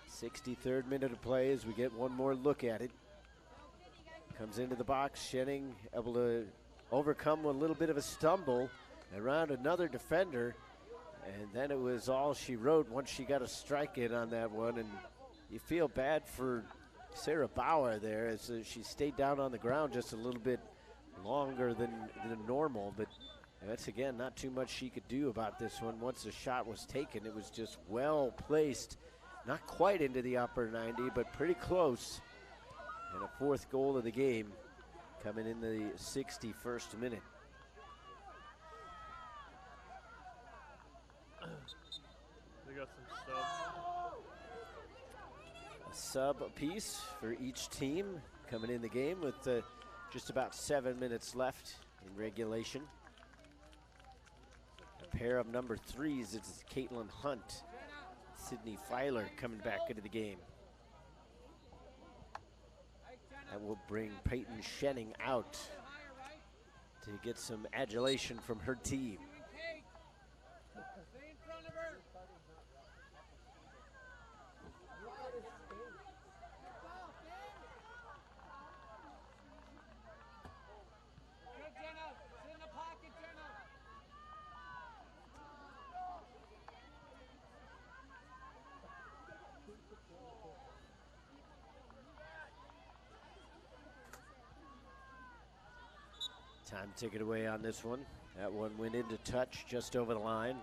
S1: "63rd minute of play as we get one more look at it. Comes into the box, Shenning able to overcome a little bit of a stumble around another defender, and then it was all she wrote once she got a strike in on that one, and you feel bad for Sarah Bauer there as she stayed down on the ground just a little bit longer than normal, but that's, again, not too much she could do about this one. Once the shot was taken, it was just well placed, not quite into the upper 90, but pretty close. And a 4th goal of the game coming in the 61st minute.
S5: They got some subs.
S1: Sub apiece for each team coming in the game with just about 7 minutes left in regulation. A pair of number 3s, it's Caitlin Hunt, Sydney Filer coming back into the game. That will bring Peyton Shenning out to get some adulation from her team. Time ticket away on this one. That one went into touch just over the line.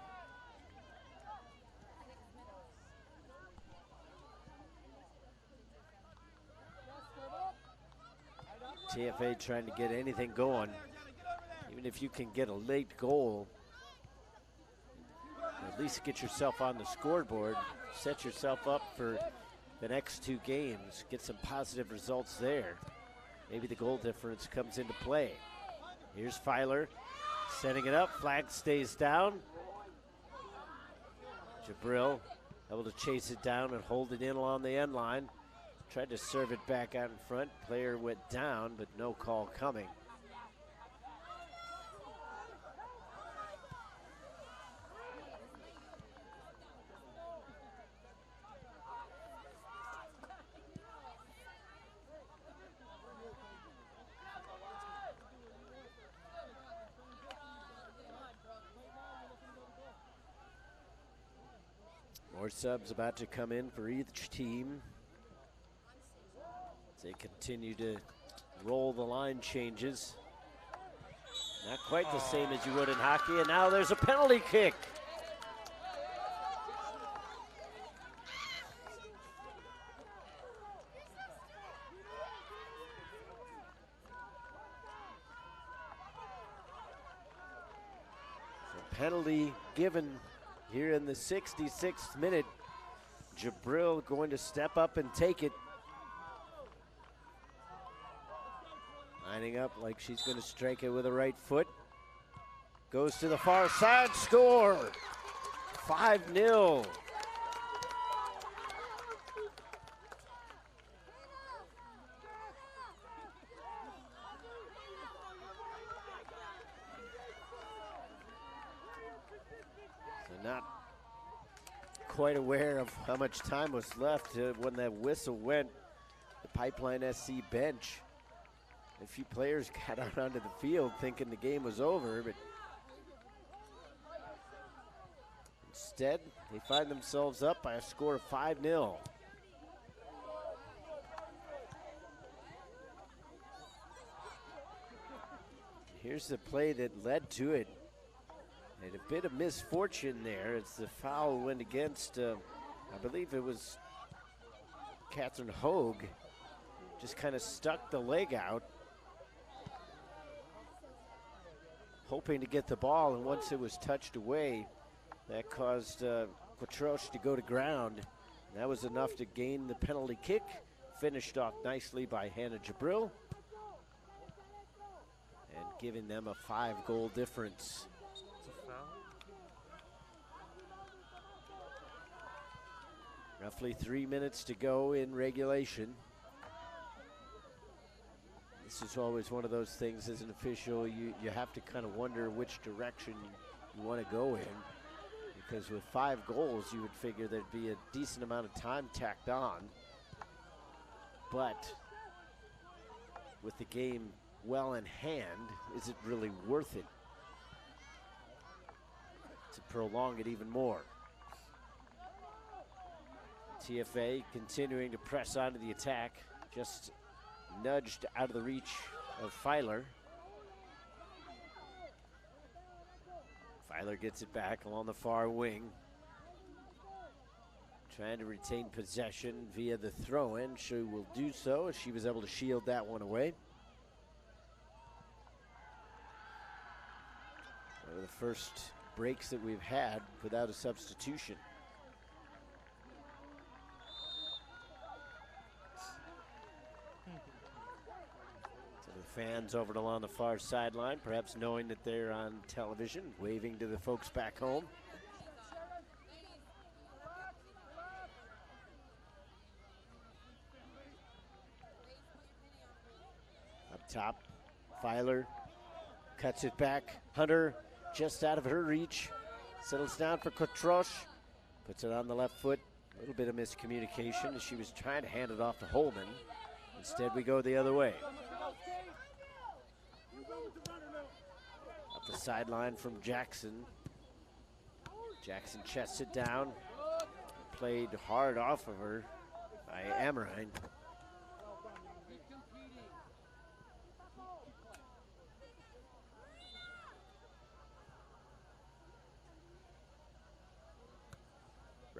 S1: TFA trying to get anything going. Even if you can get a late goal, at least get yourself on the scoreboard, set yourself up for the next 2 games, get some positive results there. Maybe the goal difference comes into play. Here's Filer setting it up, flag stays down. Jabril able to chase it down and hold it in along the end line. Tried to serve it back out in front. Player went down, but no call coming. More subs about to come in for each team. They continue to roll the line changes. Not quite the same as you would in hockey, and now there's a penalty kick. So penalty given here in the 66th minute. Jabril going to step up and take it. Lining up like she's going to strike it with a right foot. Goes to the far side, score! 5-0. So not quite aware of how much time was left when that whistle went. The Pipeline SC bench. A few players got out onto the field thinking the game was over, but instead they find themselves up by a score of 5-0. Here's the play that led to it. And a bit of misfortune there. It's the foul went against, I believe it was Catherine Hogue. Just kind of stuck the leg out, hoping to get the ball, and once it was touched away, that caused Quatroche to go to ground. And that was enough to gain the penalty kick, finished off nicely by Hannah Jabril, and giving them a 5-goal difference. Roughly 3 minutes to go in regulation. This is always one of those things as an official, you have to kind of wonder which direction you want to go in, because with 5 goals you would figure there'd be a decent amount of time tacked on, but with the game well in hand, is it really worth it to prolong it even more? TFA continuing to press onto the attack, just nudged out of the reach of Filer. Filer gets it back along the far wing. Trying to retain possession via the throw-in. She will do so as she was able to shield that one away. One of the first breaks that we've had without a substitution. Fans over along the far sideline, perhaps knowing that they're on television, waving to the folks back home. Up top, Filer cuts it back. Hunter just out of her reach. Settles down for Quatroche. Puts it on the left foot. A little bit of miscommunication as she was trying to hand it off to Holman. Instead, we go the other way. Up the sideline from Jackson. Jackson chests it down. Played hard off of her by Amrine.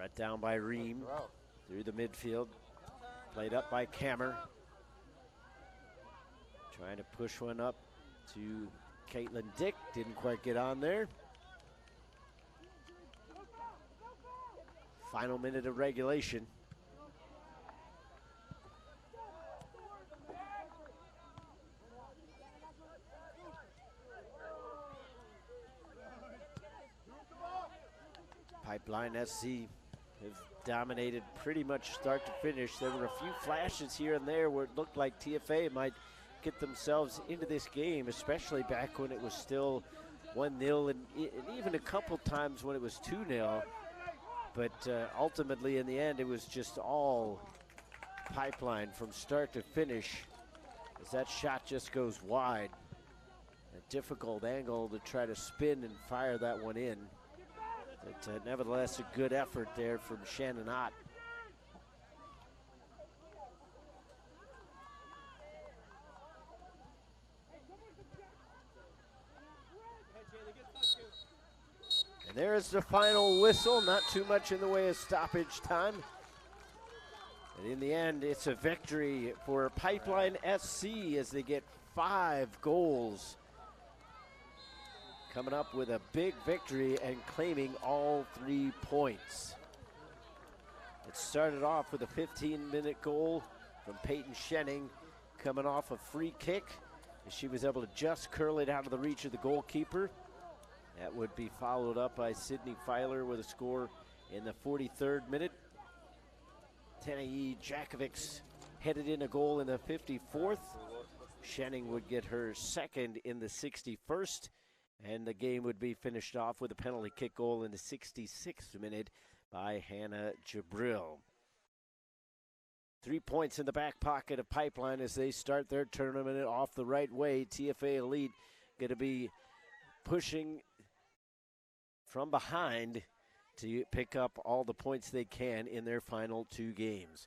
S1: Brought down by Ream through the midfield. Played up by Kammer. Trying to push one up to Caitlin Dick. Didn't quite get on there. Final minute of regulation. Pipeline SC have dominated pretty much start to finish. There were a few flashes here and there where it looked like TFA might get themselves into this game, especially back when it was still 1-0 and even a couple times when it was 2-0. But ultimately, in the end, it was just all Pipeline from start to finish as that shot just goes wide. A difficult angle to try to spin and fire that one in. But nevertheless, a good effort there from Shannon Ott. And there's the final whistle. Not too much in the way of stoppage time. And in the end, it's a victory for Pipeline SC as they get 5 goals. Coming up with a big victory and claiming all 3 points. It started off with a 15-minute goal from Peyton Schenning coming off a free kick. She was able to just curl it out of the reach of the goalkeeper. That would be followed up by Sydney Filer with a score in the 43rd minute. Tanae Jakovics headed in a goal in the 54th. Schenning would get her second in the 61st. And the game would be finished off with a penalty kick goal in the 66th minute by Hannah Jabril. 3 points in the back pocket of Pipeline as they start their tournament off the right way. TFA Elite going to be pushing from behind to pick up all the points they can in their final 2 games.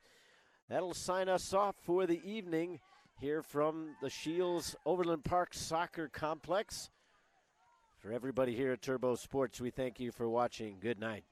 S1: That'll sign us off for the evening here from the Shields Overland Park Soccer Complex. For everybody here at Turbo Sports, we thank you for watching. Good night.